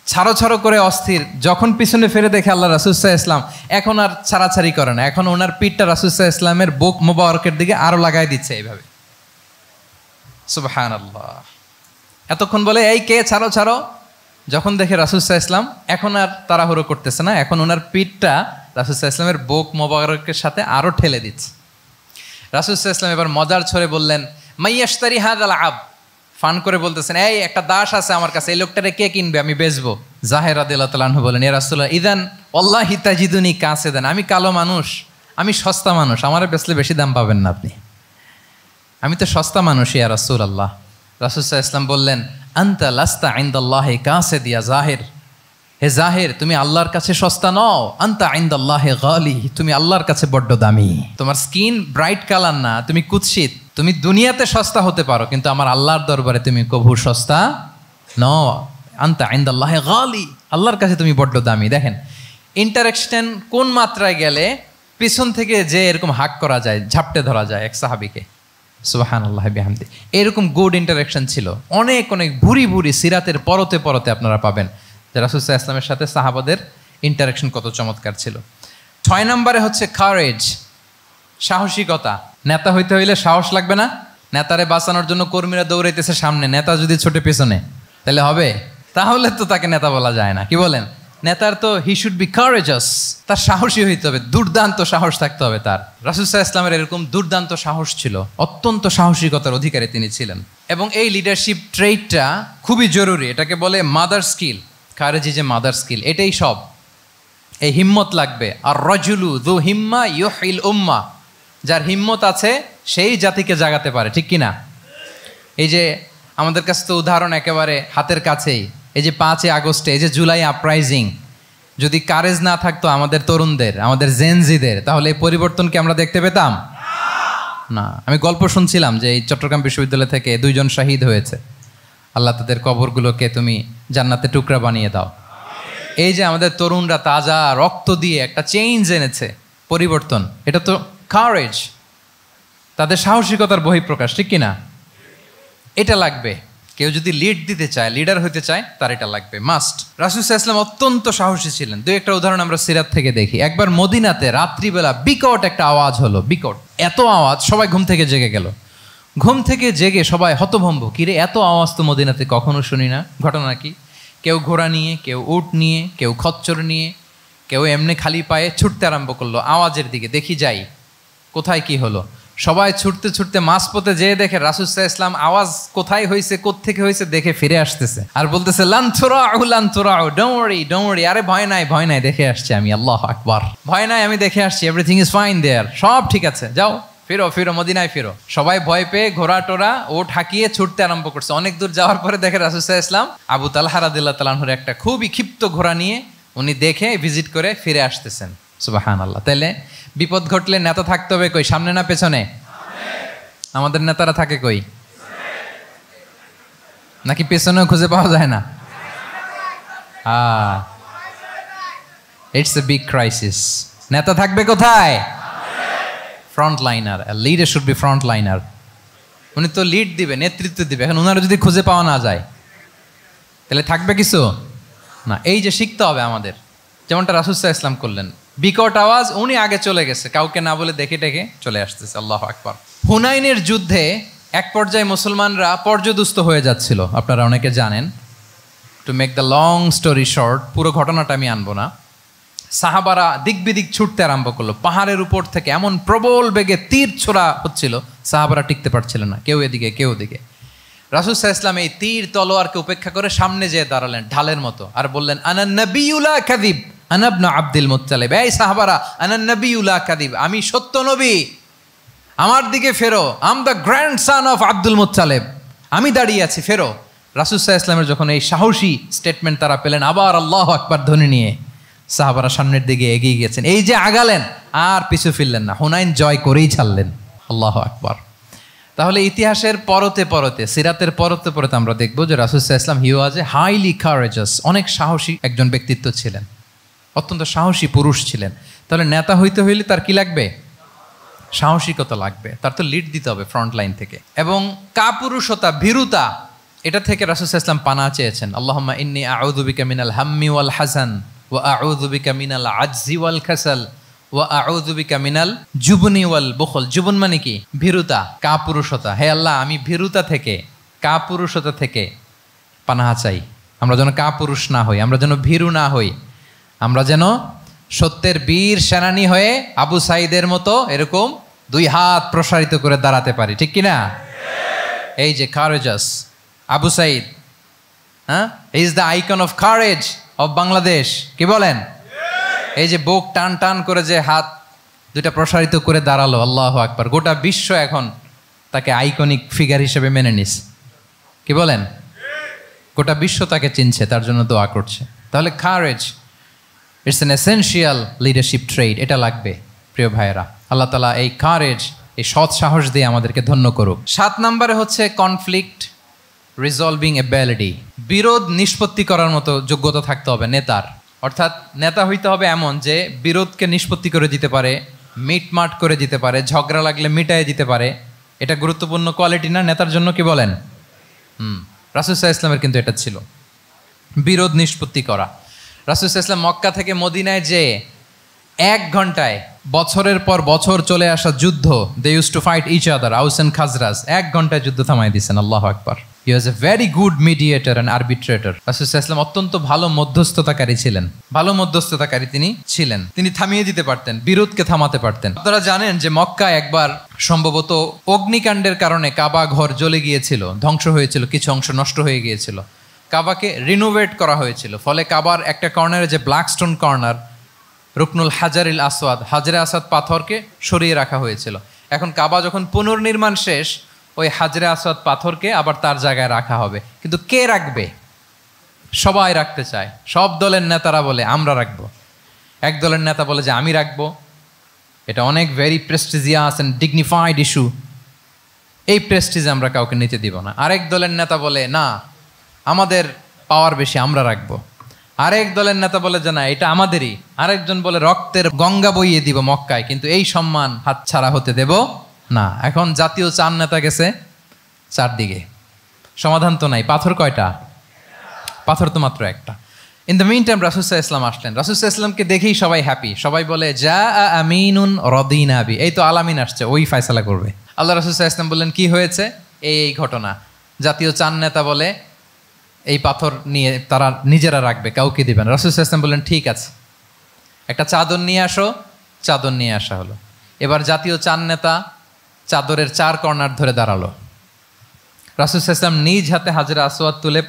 ছাড়ো ছাড়ো করে অস্থির। যখন পিছনে ফিরে দেখে আল্লাহ রাসূল সাল্লাল্লাহু আলাইহি ওয়াসাল্লাম, এখন আর ছাড়াছাড়ি করে না, এখন ওনার পিঠটা রাসূল সাল্লাল্লাহু আলাইহি ওয়াসাল্লামের বুক মোবারকের দিকে আরো লাগাই দিচ্ছে এইভাবে। সুবহানাল্লাহ। এতক্ষণ বলে এই কে, ছাড়ো ছাড়ো। যখন দেখে রাসূল সাল্লাল্লাহু আলাইহি ওয়াসাল্লাম এখন আর তাড়াহুড়ো করতেছে না, এখন ওনার পিঠটা রাসূল সাল্লাল্লাহু আলাইহি ওয়াসাল্লামের বুক মোবারকের সাথে আরো ঠেলে দিচ্ছে। রাসূল সাল্লাল্লাহু আলাইহি ওয়াসাল্লাম এবার মজার ছলে বললেন, মাইয়াশতারি হাযাল আব। ফান করে বলতেছেন, এই একটা দাস আছে আমার কাছে, এই লোকটারে কে কিনবে, আমি বেচবো। জাহির রাদিয়াল্লাহু তাআলা আনহু বলেন, ইয়া রাসূলুল্লাহ ইযান ওয়াল্লাহি তাজিদুনি কাসিদান, আমি কালো মানুষ, আমি সস্তা মানুষ, আমারে বেচলে বেশি দাম পাবেন না আপনি, আমি তো সস্তা মানুষ ইয়া রাসূলুল্লাহ। রাসূল সাল্লাল্লাহু আলাইহি ওয়াসাল্লাম বললেন, আনতা লাস্তা ইনদাল্লাহি কাসিদ ইয়া জাহির। হে জাহির, তুমি আল্লাহর কাছে সস্তা নও, আনতা ইনদাল্লাহি গালি, তুমি আল্লাহর কাছে বড্ড দামি। তোমার স্কিন ব্রাইট কালার না, তুমি কুৎসিত, তুমি দুনিয়াতে সস্তা হতে পারো কিন্তু আমার আল্লাহর দরবারে তুমি কভু সস্তা নও। আনতা ইনদাল্লাহি গালি, আল্লাহর কাছে তুমি বড্ড দামি। দেখেন ইন্টারাকশন কোন মাত্রায় গেলে পিছন থেকে যে এরকম হাক করা যায়, ঝাপটে ধরা যায় এক সাহাবীকে। সুবহানাল্লাহ বিহামদি। এরকম গুড ইন্টারাকশন ছিল অনেক অনেক ভুরি ভুরি সিরাতের পরতে পরতে আপনারা পাবেন যে রাসূল সাল্লাল্লাহু আলাইহি ওয়াসাল্লামের সাথে সাহাবাদের ইন্টারাকশন কত চমৎকার ছিল। 6 নম্বরে হচ্ছে কারেজ, সাহসিকতা। নেতা হইতে হইলে সাহস লাগবে না? নেতারে বাঁচানোর জন্য কর্মীরা দৌড়াইতেছে সামনে, নেতা যদি ছোটে পেছনে, তাহলে হবে? তাহলে তো তাকে নেতা বলা যায় না। কি বলেন? নেতার তো হি শুড বি কারেজাস, তার সাহসী হইতে হবে, দুর্দান্ত সাহস থাকতে হবে তার। রাসূল সাল্লাল্লাহু আলাইহি ওয়াসাল্লামের এরকম দুর্দান্ত সাহস ছিল, অত্যন্ত সাহসিকতার অধিকারী তিনি ছিলেন। এবং এই লিডারশিপ ট্রেইটটা খুবই জরুরি, এটাকে বলে মাদার স্কিল। কারেজি যে মাদার স্কিল, এটাই সব। এই হিম্মত লাগবে। আর রাজুলু যু হিম্মা ইউহিল উম্মাহ, যার হিম্মত আছে সেই জাতিকে জাগাতে পারে, ঠিক কিনা? এই যে আমাদের কাছে তো উদাহরণ একেবারে হাতের কাছেই, এই যে 5 আগস্টে, এই যে জুলাই আপরাইজিং, যদি কারেজ না থাকতো আমাদের তরুণদের, আমাদের জেনজিদের, তাহলে এই পরিবর্তন কি আমরা দেখতে পেতাম? না। আমি গল্প শুনছিলাম যে এই চট্টগ্রাম বিশ্ববিদ্যালয় থেকে 2 জন শহীদ হয়েছে, আল্লাহ তাদের কবরগুলোকে তুমি জান্নাতে টুকরা বানিয়ে দাও। এই যে আমাদের তরুণরা তাজা রক্ত দিয়ে একটা চেঞ্জ এনেছে, পরিবর্তন, এটা তো কারেজ, তাদের সাহসিকতার বহিঃপ্রকাশ, ঠিক কিনা? এটা লাগবে। কেউ যদি লিড দিতে চায়, লিডার হতে চায়, তার এটা লাগবে, মাস্ট। রাসূল সাল্লাল্লাহু আলাইহি ওয়াসাল্লাম অত্যন্ত সাহসী ছিলেন। দুই একটা উদাহরণ আমরা সিরাত থেকে দেখি। একবার মদিনাতে রাত্রিবেলা বিকট একটা আওয়াজ হলো, বিকট এত আওয়াজ, সবাই ঘুম থেকে জেগে গেল। ঘুম থেকে জেগে সবাই হতভম্ব, কিরে এত আওয়াজ তো মদিনাতে কখনো শুনি না, ঘটনা কি? কেউ ঘোড়া নিয়ে, কেউ উট নিয়ে, কেউ খচ্চর নিয়ে, কেউ এমনি খালি পায়ে ছুটতে আরম্ভ করলো আওয়াজের দিকে, দেখি যাই কোথায় কি হলো। সবাই ছুটতে ছুটতে মাঝপথে যেয়ে দেখে রাসূল সাল্লাল্লাহু আলাইহি ওয়াসাল্লাম আওয়াজ কোথায় হয়েছে, কোত্থেকে হয়েছে দেখে ফিরে আসতেছে আর বলতেছে লান তুরাউ, ডোন্ট ওয়ারি, আরে ভয় নাই, দেখে আসছি আমি, আল্লাহু আকবার, ভয় নাই, আমি দেখে আসছি, এভরিথিং ইজ ফাইন দেয়ার, সব ঠিক আছে, যাও ফিরো মদিনায় ফিরো। সবাই ভয় পেয়ে ঘোড়া টোরা ওট হাঁকিয়ে ছুটতে আরম্ভ করছে। অনেক দূর যাওয়ার পরে দেখে রাসূল সাল্লাল্লাহু আলাইহি ওয়াসাল্লাম আবু তালহা রাদিয়াল্লাহু তাআলা আনহুর একটা খুবই ক্ষিপ্ত ঘোড়া নিয়ে উনি দেখে ভিজিট করে ফিরে আসতেছেন। সুবহানাল্লাহ। তাইলে বিপদ ঘটলে নেতা থাকতে হবে কই, সামনে না পেছনে? আমাদের নেতারা থাকে কই? নাকি পেছনেও খুঁজে পাওয়া যায় না? It's a big crisis. নেতা থাকবে কোথায়? Front liner. Leader should be front liner. উনি তো লিড দিবে, নেতৃত্ব দিবে। এখন ওনারা যদি খুঁজে পাওয়া না যায় তাহলে থাকবে কিছু না। এই যে শিখতে হবে আমাদের, যেমনটা রাসূল সাল্লাল্লাহু আলাইহি ওয়াসাল্লাম করলেন, বিকট আওয়াজ, উনি আগে চলে গেছে, কাউকে না বলে দেখে টেকে চলে আসতেছে। আল্লাহু আকবার। হুনাইনের যুদ্ধে এক পর্যায়ে মুসলমানরা পর্যদুস্ত হয়ে যাচ্ছিল, আপনারা অনেকে জানেন। To make the long story short, পুরো ঘটনাটা আমি আনবো না। সাহাবারা দিক বিদিক ছুটতে আরম্ভ করলো, পাহাড়ের উপর থেকে এমন প্রবল বেগে তীর ছোড়া হচ্ছিল, সাহাবারা টিকতে পারছিলেন না, কেউ এদিকে কেউ ওদিকে। রাসূল সাল্লাল্লাহু আলাইহি ওয়াসাল্লাম এই তীর তলোয়ারকে উপেক্ষা করে সামনে যেয়ে দাঁড়ালেন ঢালের মতো, আর বললেন আনা নবিয়্যু লা কাযিব আনা ইবনু আব্দুল মুত্তালিব। এই সাহাবারা, আনা নবিয়্যু লা কাযিব, আমি সত্য নবী, আমার দিকে ফেরো, am the grandson of Abdul Muttalib, আমি দাঁড়িয়ে আছি, ফেরো। রাসূল সাল্লাল্লাহু আলাইহি ওয়াসাল্লামের যখন এই সাহসী স্টেটমেন্ট তারা পেলেন, আবার আল্লাহু আকবার ধ্বনি নিয়ে সাহাবারা সামনের দিকে এগিয়ে গেছেন। এই যে আগালেন, আর পিছু ফিরলেন না, হুনাইন জয় করেই ছাড়লেন। আল্লাহু আকবার। তাহলে ইতিহাসের পরতে পরতে, সিরাতের পরতে পরতে আমরা দেখবো যে রাসূল সাল্লাল্লাহু আলাইহি ওয়াসাল্লাম হি ওয়াজ এ হাইলি কারেজাস, অনেক সাহসী একজন ব্যক্তিত্ব ছিলেন, অত্যন্ত সাহসী পুরুষ ছিলেন। তাহলে নেতা হইতে হইলে তার কি লাগবে? সাহসিকতা লাগবে, তার তো লিড দিতে হবে ফ্রন্ট লাইন থেকে। এবং কাপুরুষতা, ভীরুতা, এটা থেকে রাসূল সাল্লাল্লাহু আলাইহি ওয়াসাল্লাম পানা চেয়েছেন। আল্লাহুম্মা ইন্নী আউযু বিকা মিনাল হাম্মি ওয়াল হাযান ওয়া আউযু বিকা মিনাল আজজি ওয়াল কাসাল ওয়া আউযু বিকা মিনাল জুবনি ওয়াল বুখল। জুবন মানে কি? ভীরুতা, কাপুরুষতা। হে আল্লাহ, আমি ভীরুতা থেকে, কাপুরুষতা থেকে পানাহা চাই। আমরা যেন কাপুরুষ না হই, আমরা যেন ভীরু না হই, আমরা যেন সত্যের বীর সেনানী হয়ে আবু সাঈদের মতো এরকম দুই হাত প্রসারিত করে দাঁড়াতে পারি, ঠিক কিনা? এই যে কারেজাস আবু সাঈদ, হ্যাঁ, is the icon of courage of Bangladesh, কি বলেন? এই যে বুক টান টান করে যে হাত দুইটা প্রসারিত করে দাঁড়ালো, আল্লাহু আকবার, গোটা বিশ্ব এখন তাকে আইকনিক ফিগার হিসেবে মেনে নিস, কি বলেন? গোটা বিশ্ব তাকে চিনছে, তার জন্য দোয়া করছে। তাহলে courage, it's an essential leadership trade, এটা লাগবে প্রিয় ভাইয়েরা। আল্লাহ তাআলা এই কারেজ, এই সৎ সাহস দিয়ে আমাদেরকে ধন্য করুক। 7 নম্বরে হচ্ছে কনফ্লিক্ট রিজলভিং এবিলিটি, বিরোধ নিষ্পত্তি করার মতো যোগ্যতা থাকতে হবে নেতার। অর্থাৎ নেতা হইতে হবে এমন যে বিরোধকে নিষ্পত্তি করে দিতে পারে, মিটমাট করে দিতে পারে, ঝগড়া লাগলে মিটায়ে দিতে পারে। এটা গুরুত্বপূর্ণ কোয়ালিটি না নেতার জন্য, কি বলেন? রাসূল সাল্লাল্লাহু আলাইহি ওয়াসাল্লামের কিন্তু এটা ছিল, বিরোধ নিষ্পত্তি করা। রাসূল সাল্লাল্লাহু আলাইহি ওয়াসাল্লাম মক্কা থেকে মদিনায় যে 1 ঘন্টায় বছরের পর বছর চলে আসা যুদ্ধ, they use to fight each other, Aus and Khazraj, 1 ঘন্টায় যুদ্ধ থামাই দিয়েছেন। আল্লাহু আকবার। He was a very good mediator and arbitrator. রাসূল সাল্লাল্লাহু আলাইহি ওয়াসাল্লাম অত্যন্ত ভালো মধ্যস্থতাকারী ছিলেন, ভালো মধ্যস্থতাকারী তিনি ছিলেন। তিনি থামিয়ে দিতে পারতেন, বিরোধকে থামাতে পারতেন। আপনারা জানেন যে মক্কায় একবার সম্ভবত অগ্নিকাণ্ডের কারণে কাবা ঘর জ্বলে গিয়েছিল, ধ্বংস হয়েছিল, কিছু অংশ নষ্ট হয়ে গিয়েছিল। কাবাকে রিনোভেট করা হয়েছিল, ফলে কাবার একটা কর্নারে যে ব্ল্যাক স্টোন কর্নার, রুকনুল হাজারিল আসওয়াদ, হাজরে আসওয়াদ পাথরকে সরিয়ে রাখা হয়েছিল। এখন কাবা যখন পুনর্নির্মাণ শেষ, ওই হাজরে আসওয়াদ পাথরকে আবার তার জায়গায় রাখা হবে। কিন্তু কে রাখবে? সবাই রাখতে চায়, সব দলের নেতারা বলে আমরা রাখবো। এক দলের নেতা বলে যে আমি রাখবো, এটা অনেক very prestigious and dignified issue, এই প্রেস্টিজ আমরা কাউকে নিতে দিব না। আরেক দলের নেতা বলে না, আমাদের পাওয়ার বেশি, আমরা রাখবো। আরেক দলের নেতা বলে যে না, এটা আমাদেরই। আরেকজন বলে রক্তের গঙ্গা বইয়ে দিব মক্কায়, কিন্তু এই সম্মান হাতছাড়া হতে দেব না। এখন জাতীয় চার নেতা গেছে চারদিকে, সমাধান তো নাই। পাথর কয়টা? পাথর তো মাত্র একটা। ইন দ্য মিন টাইম রাসূল সাল্লাল্লাহু আলাইহি ওয়াসাল্লাম আসলেন। রাসূল সাল্লাল্লাহু আলাইহি ওয়াসাল্লামকে দেখেই সবাই হ্যাপি। সবাই বলে যা আমিনুন রদিনা বি, এই তো আলামিন আসছে, ওই ফয়সালা করবে। আল্লাহ রাসূল সাল্লাল্লাহু আলাইহি ওয়াসাল্লাম বললেন কি হয়েছে? এই ঘটনা। জাতীয় চাঁদ নেতা বলে এই পাথর নিয়ে তারা নিজেরা রাখবে, কাউকে দিবেন। রাসূল সাল্লাল্লাহু আলাইহি ওয়াসাল্লাম বললেন ঠিক আছে, একটা চাদর নিয়ে আসো। চাদর নিয়ে আসা হলো। এবার জাতীয় চাঁদ নেতা চাদরের 4 কর্নার ধরে দাঁড়ালো। রাসূল সাল্লাল্লাহু আলাইহি ওয়াসাল্লাম নিজ হাতে হাজরে আসওয়াদ তুলে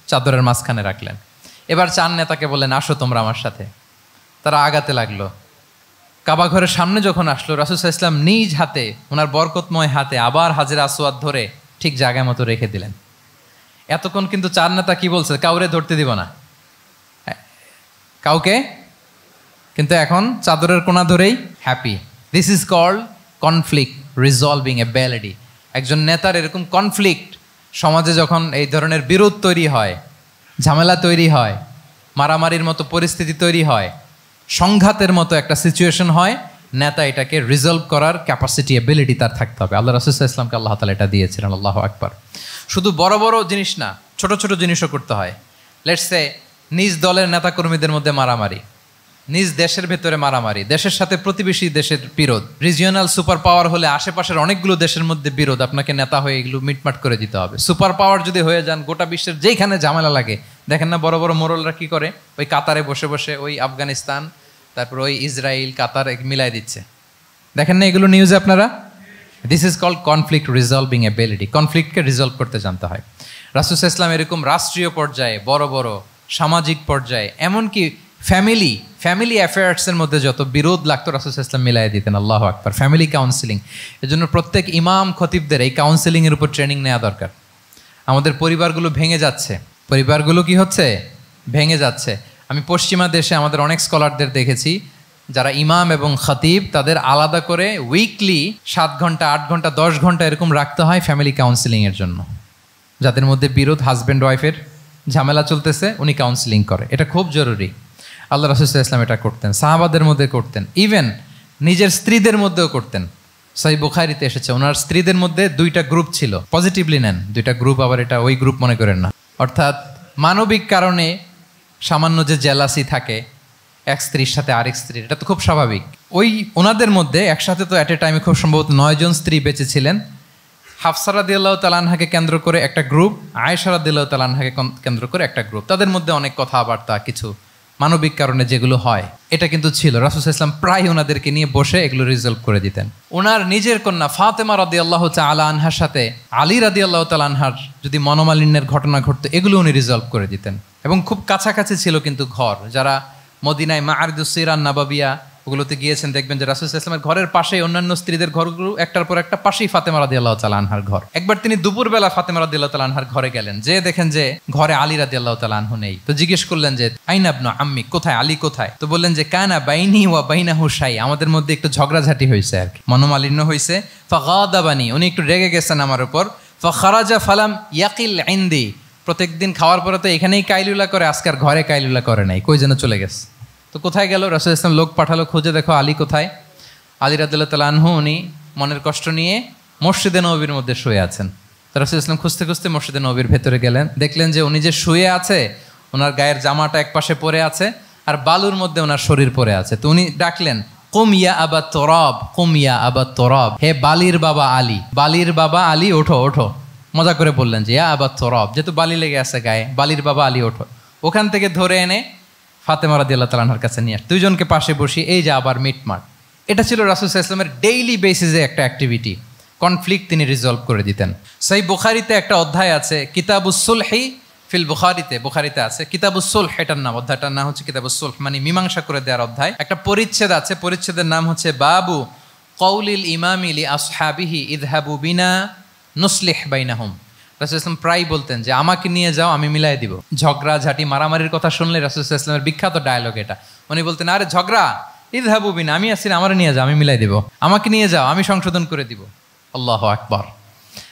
চাদরের মাঝখানে রাখলেন। এবার চাঁদ নেতাকে বললেন আসো তোমরা আমার সাথে। তারা আগাতে লাগলো। কাবা ঘরের সামনে যখন আসলো, রাসূল সাল্লাল্লাহু আলাইহি ওয়াসাল্লাম নিজ হাতে, ওনার বরকতময় হাতে আবার হাজরে আসওয়াদ ধরে ঠিক জায়গায় মতো রেখে দিলেন। এতক্ষণ কিন্তু চাঁদ নেতা কি বলছে? কাউরে ধরতে দিব না, কাউকে। কিন্তু এখন চাদরের কোনা ধরেই happy. This is called conflict resolving ability. একজন নেতার এরকম কনফ্লিক্ট, সমাজে যখন এই ধরনের বিরোধ তৈরি হয়, ঝামেলা তৈরি হয়, মারামারির মতো পরিস্থিতি তৈরি হয়, সংঘাতের মতো একটা সিচুয়েশন হয়, নেতা এটাকে রিজলভ করার ক্যাপাসিটি এবিলিটি তার থাকতে হবে। আল্লাহ রাসূল সাল্লাল্লাহু আলাইহি ওয়াসাল্লামকে আল্লাহ তাআলা এটা দিয়েছিলেন। আল্লাহু আকবার। শুধু বড় বড় জিনিস না, ছোট ছোট জিনিসও করতে হয়। লেটস সে নিজ দলের নেতাকর্মীদের মধ্যে মারামারি, নিজ দেশের ভেতরে মারামারি, দেশের সাথে প্রতিবেশী দেশের বিরোধ, রিজিওনাল সুপার পাওয়ার হলে আশেপাশের অনেকগুলো দেশের মধ্যে বিরোধ, আপনাকে নেতা হয়ে এগুলো মিটমাট করে দিতে হবে। সুপার পাওয়ার যদি হয়ে যান, গোটা বিশ্বের যেখানে ঝামেলা লাগে, দেখেন না বড় বড় মোড়লরা কি করে? ওই কাতারে বসে বসে ওই আফগানিস্তান, তারপর ওই ইসরায়েল, কাতার মিলাই দিচ্ছে। দেখেন না এগুলো নিউজে আপনারা? This is called conflict resolving ability. কনফ্লিক্টকে রিজলভ করতে জানতে হয়। রাসূল সাল্লাল্লাহু আলাইহি ওয়াসাল্লাম এরকম রাষ্ট্রীয় পর্যায়ে, বড় বড় সামাজিক পর্যায়ে, এমনকি ফ্যামিলি অ্যাফেয়ার্সের মধ্যে যত বিরোধ লাগতো রাসূল সাল্লাল্লাহু আলাইহি ওয়াসাল্লাম মিলাই দিতেন। আল্লাহু আকবার। ফ্যামিলি কাউন্সিলিং, এজন্য প্রত্যেক ইমাম খতিবদের এই কাউন্সিলিংয়ের উপর ট্রেনিং নেওয়া দরকার। আমাদের পরিবারগুলো ভেঙে যাচ্ছে, পরিবারগুলো কি হচ্ছে? ভেঙে যাচ্ছে। আমি পশ্চিমা দেশে আমাদের অনেক স্কলারদের দেখেছি যারা ইমাম এবং খতিব, তাদের আলাদা করে উইকলি 7 ঘন্টা 8 ঘন্টা 10 ঘন্টা এরকম রাখতে হয় ফ্যামিলি কাউন্সিলিংয়ের জন্য। যাদের মধ্যে বিরোধ, হাজব্যান্ড ওয়াইফের ঝামেলা চলতেছে, উনি কাউন্সিলিং করে। এটা খুব জরুরি। আল্লাহ রাসূল সাল্লাল্লাহু আলাইহি ওয়াসাল্লাম এটা করতেন, সাহাবাদের মধ্যে করতেন, ইভেন নিজের স্ত্রীদের মধ্যেও করতেন। সহিহ বুখারীতে এসেছে ওনার স্ত্রীদের মধ্যে 2টা গ্রুপ ছিল। পজিটিভলি নেন, 2টা গ্রুপ, আবার এটা ওই গ্রুপ মনে করেন না। অর্থাৎ মানবিক কারণে সামান্য যে জেলাসি থাকে এক স্ত্রীর সাথে আরেক স্ত্রীর, এটা তো খুব স্বাভাবিক। ওই ওনাদের মধ্যে একসাথে তো অ্যাট এ টাইমে খুব সম্ভবত 9 জন স্ত্রী বেঁচে ছিলেন। হাফসা রাদিয়াল্লাহু তাআলা আনহাকে কেন্দ্র করে একটা গ্রুপ, আয়েশা রাদিয়াল্লাহু তাআলা আনহাকে কেন্দ্র করে একটা গ্রুপ। তাদের মধ্যে অনেক কথাবার্তা, কিছু মানবিক কারণে যেগুলো হয়, এটা কিন্তু ছিল। রাসূল সাল্লাল্লাহু আলাইহি ওয়াসাল্লাম প্রায় ওনাদেরকে নিয়ে বসে এগুলো রিজলভ করে দিতেন। ওনার নিজের কন্যা ফাতেমা রাদিয়াল্লাহু তাআলা আনহার সাথে আলী রাদিয়াল্লাহু তাআলা আনহার যদি মনোমালিন্যের ঘটনা ঘটতো, এগুলো উনি রিজলভ করে দিতেন। এবং খুব কাছাকাছি ছিল কিন্তু ঘর। যারা মদিনায় মাআরিদুস সিরান নাবাবিয়া ওগুলোতে গিয়েছেন, দেখবেন যে রাসূল সাল্লাল্লাহু আলাইহি ওয়াসাল্লামের ঘরের পাশে অন্যান্য স্ত্রীদের ঘরগুলো একটার পর একটা, পাশেই ফাতেমা রাদিয়াল্লাহু তাআলা আনহার ঘর। একবার তিনি দুপুরবেলা ফাতেমা রাদিয়াল্লাহু তাআলা আনহার ঘরে গেলেন, যে দেখেন যে ঘরে আলী রাদিয়াল্লাহু তাআলা আনহু নেই। তো জিজ্ঞেস করলেন যে আইনা ইবনু আম্মি, কোথায় আলী কোথায়? তো বললেন যে কানা বাইনি ওয়া বাইনাহু শাই, আমাদের মধ্যে একটু ঝগড়াঝাটি হয়েছে আর কি, মনোমালিন্য হয়েছে। ফাগাদাবানি, উনি একটু রেগে গেছেন আমার উপর। ফাখারাজা ফালাম ইয়াকিল ইনদি, প্রত্যেকদিন খাওয়ার পরে তো এখানেই কাইলুলা করে, আজকার ঘরে কাইলুলা করে নাই, কই যেন চলে গেছে। তো কোথায় গেল? রাসূল সাল্লাল্লাহু আলাইহি ওয়াসাল্লাম লোক পাঠালো, খুঁজে দেখো আলী কোথায়। আলী রাদিয়াল্লাহু তাআলা আনহু উনি মনের কষ্ট নিয়ে মসজিদে নববীর মধ্যে শুয়ে আছেন। তো রাসূল সাল্লাল্লাহু আলাইহি ওয়াসাল্লাম খুঁজতে খুঁজতে মসজিদে নববীর ভেতরে গেলেন, দেখলেন যে উনি যে শুয়ে আছে, ওনার গায়ের জামাটা এক পাশে পড়ে আছে আর বালুর মধ্যে ওনার শরীর পড়ে আছে। তো উনি ডাকলেন কুম ইয়া আবা তুরাব, কুম ইয়া আবা তুরাব, হে বালির বাবা আলী, বালির বাবা আলী ওঠো ওঠো। মজা করে বললেন যে ইয়া আবা তুরাব, যেহেতু বালি লেগে আছে গায়ে, বালির বাবা আলী ওঠো। ওখান থেকে ধরে এনে ফাতেমা রাদিয়াল্লাহু তাআলা আনহার কাছে নিয়ে, দুইজনকে পাশে বসিয়ে এই যে আবার মিটমাট। এটা ছিল রাসূল সাল্লাল্লাহু আলাইহি ওয়াসাল্লামের ডেইলি বেসিসে একটা অ্যাক্টিভিটি। কনফ্লিক্ট তিনি রিজলভ করে দিতেন। সহিহ বুখারীতে একটা অধ্যায় আছে, কিতাবুস সুলহি ফিল বুখারীতে আছে কিতাবুস সুলহ, এটার নাম, অধ্যায়টার নাম হচ্ছে কিতাবুস সুলহ, মানে মীমাংসা করে দেওয়ার অধ্যায়। একটা পরিচ্ছেদ আছে, পরিচ্ছেদের নাম হচ্ছে বাবু কওলিল ইমামি লি আসহাবিহি ইযহাবু বিনা নুসলিহ বাইনাহুম। রাসূল সাল্লাল্লাহু আলাইহি ওয়াসাল্লাম প্রায় বলতেন যে আমাকে নিয়ে যাও, আমি মিলাই দিব। ঝগড়া ঝাঁটি মারামারির কথা শুনলে রাসূল সাল্লাল্লাহু আলাইহি ওয়াসাল্লামের বিখ্যাত ডায়লগ এটা। উনি বলতেন আরে ঝগড়া, ইযহাবু বিনা, আমি আছি, আমার নিয়ে যাও, আমি মিলাই দিব। আমাকে নিয়ে যাও, আমি সংশোধন করে দিব। আল্লাহু আকবার।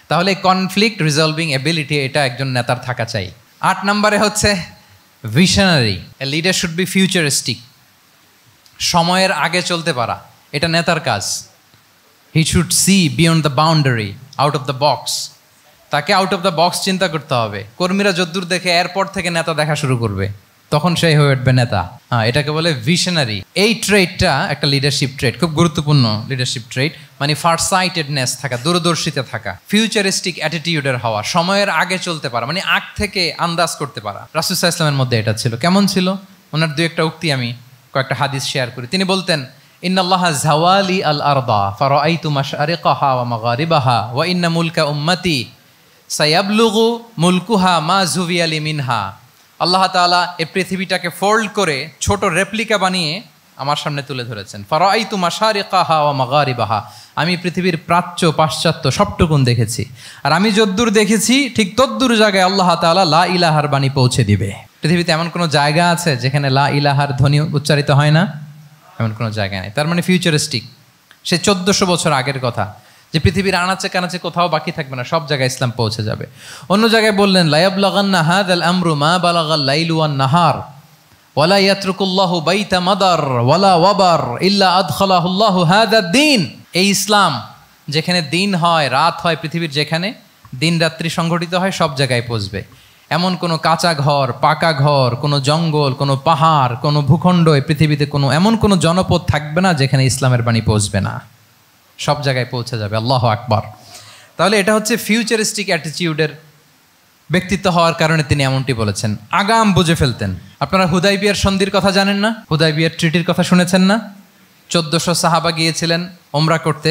তাহলে কনফ্লিক্ট রিজলভিং এবিলিটি এটা একজন নেতার থাকা চাই। 8 নম্বরে হচ্ছে visionary. A leader should be futuristic, সময়ের আগে চলতে পারা, এটা নেতার কাজ। He should see beyond the boundary, out of the box. তাকে আউট অফ দ্য বক্স চিন্তা করতে হবে। কর্মীরা যদ্দূর দেখে এয়ারপোর্ট থেকে নেতা দেখা শুরু করবে, তখন সেই হয়ে উঠবে নেতা। এটাকে বলে ভিশনারি। এই ট্রেটটা একটা লিডারশিপ ট্রেট, খুব গুরুত্বপূর্ণ লিডারশিপ ট্রেট। মানে ফারসাইটেডনেস থাকা, দূরদর্শিতা থাকা, ফিউচারিস্টিক অ্যাটিটিউডের হওয়া, সময়ের আগে চলতে পারা, মানে আগ থেকে আন্দাজ করতে পারা। রাসূল সাল্লাল্লাহু আলাইহি ওয়াসাল্লামের মধ্যে এটা ছিল। কেমন ছিল? ওনার দুই একটা উক্তি আমি কয়েকটা হাদিস শেয়ার করি। তিনি বলতেন, ইন্নাল্লাহা জাওয়ালি আল আরদা ফারাআইতু মাশআরিকাহা ওয়া মাগারিবাহা ওয়া ইন্না মুলকা উম্মতি সায়াবলুগু মুলকুহা মা জুবিয়ালি মিনহা। আল্লাহ তাআলা এই পৃথিবীটাকে ফোল্ড করে ছোট রেপ্লিকা বানিয়ে আমার সামনে তুলে ধরেছেন। ফারাআইতু মাশারিকাহা ওয়া মাগারিবাহা, আমি পৃথিবীর প্রাচ্য পাশ্চাত্য সবটুকুন দেখেছি। আর আমি যদ্দূর দেখেছি ঠিক তদ্দূর জায়গায় আল্লাহ তাআলা লা ইলাহার বাণী পৌঁছে দিবে। পৃথিবীতে এমন কোনো জায়গা আছে যেখানে লা ইলাহার ধ্বনি উচ্চারিত হয় না? এমন কোনো জায়গা নেই। তার মানে ফিউচারিস্টিক। সে 1400 বছর আগের কথা, যে পৃথিবীর আনাচে কানাচে কোথাও বাকি থাকবে না, সব জায়গায় ইসলাম পৌঁছে যাবে। অন্য জায়গায় বললেন, লা ইয়াবলাগান্না হাযাল আমরু মা বালাগাল লাইলু ওয়ান নাহার ওয়ালা ইয়াতরুকুল্লাহু বাইতা মাদার ওয়ালা ওয়াবার ইল্লা আদখালাহুল্লাহু হাযাদ দ্বীন। এই ইসলাম যেখানে দিন হয়, রাত হয়, পৃথিবীর যেখানে দিন রাত্রি সংঘটিত হয়, সব জায়গায় পৌঁছবে। এমন কোনো কাঁচা ঘর, পাকা ঘর, কোনো জঙ্গল, কোনো পাহাড়, কোনো ভূখণ্ড, এই পৃথিবীতে কোনো এমন কোনো জনপদ থাকবে না যেখানে ইসলামের বাণী পৌঁছবে না। সব জায়গায় পৌঁছে যাবে। আল্লাহু আকবার। তাহলে এটা হচ্ছে ফিউচারিস্টিক অ্যাটিটিউডের ব্যক্তিত্ব হওয়ার কারণে তিনি এমনটি বলেছেন। আগাম বুঝে ফেলতেন। আপনারা হুদাইবিয়ার সন্ধির কথা জানেন না? হুদাইবিয়ার ট্রিটির কথা শুনেছেন না? 1400 সাহাবা গিয়েছিলেন ওমরা করতে,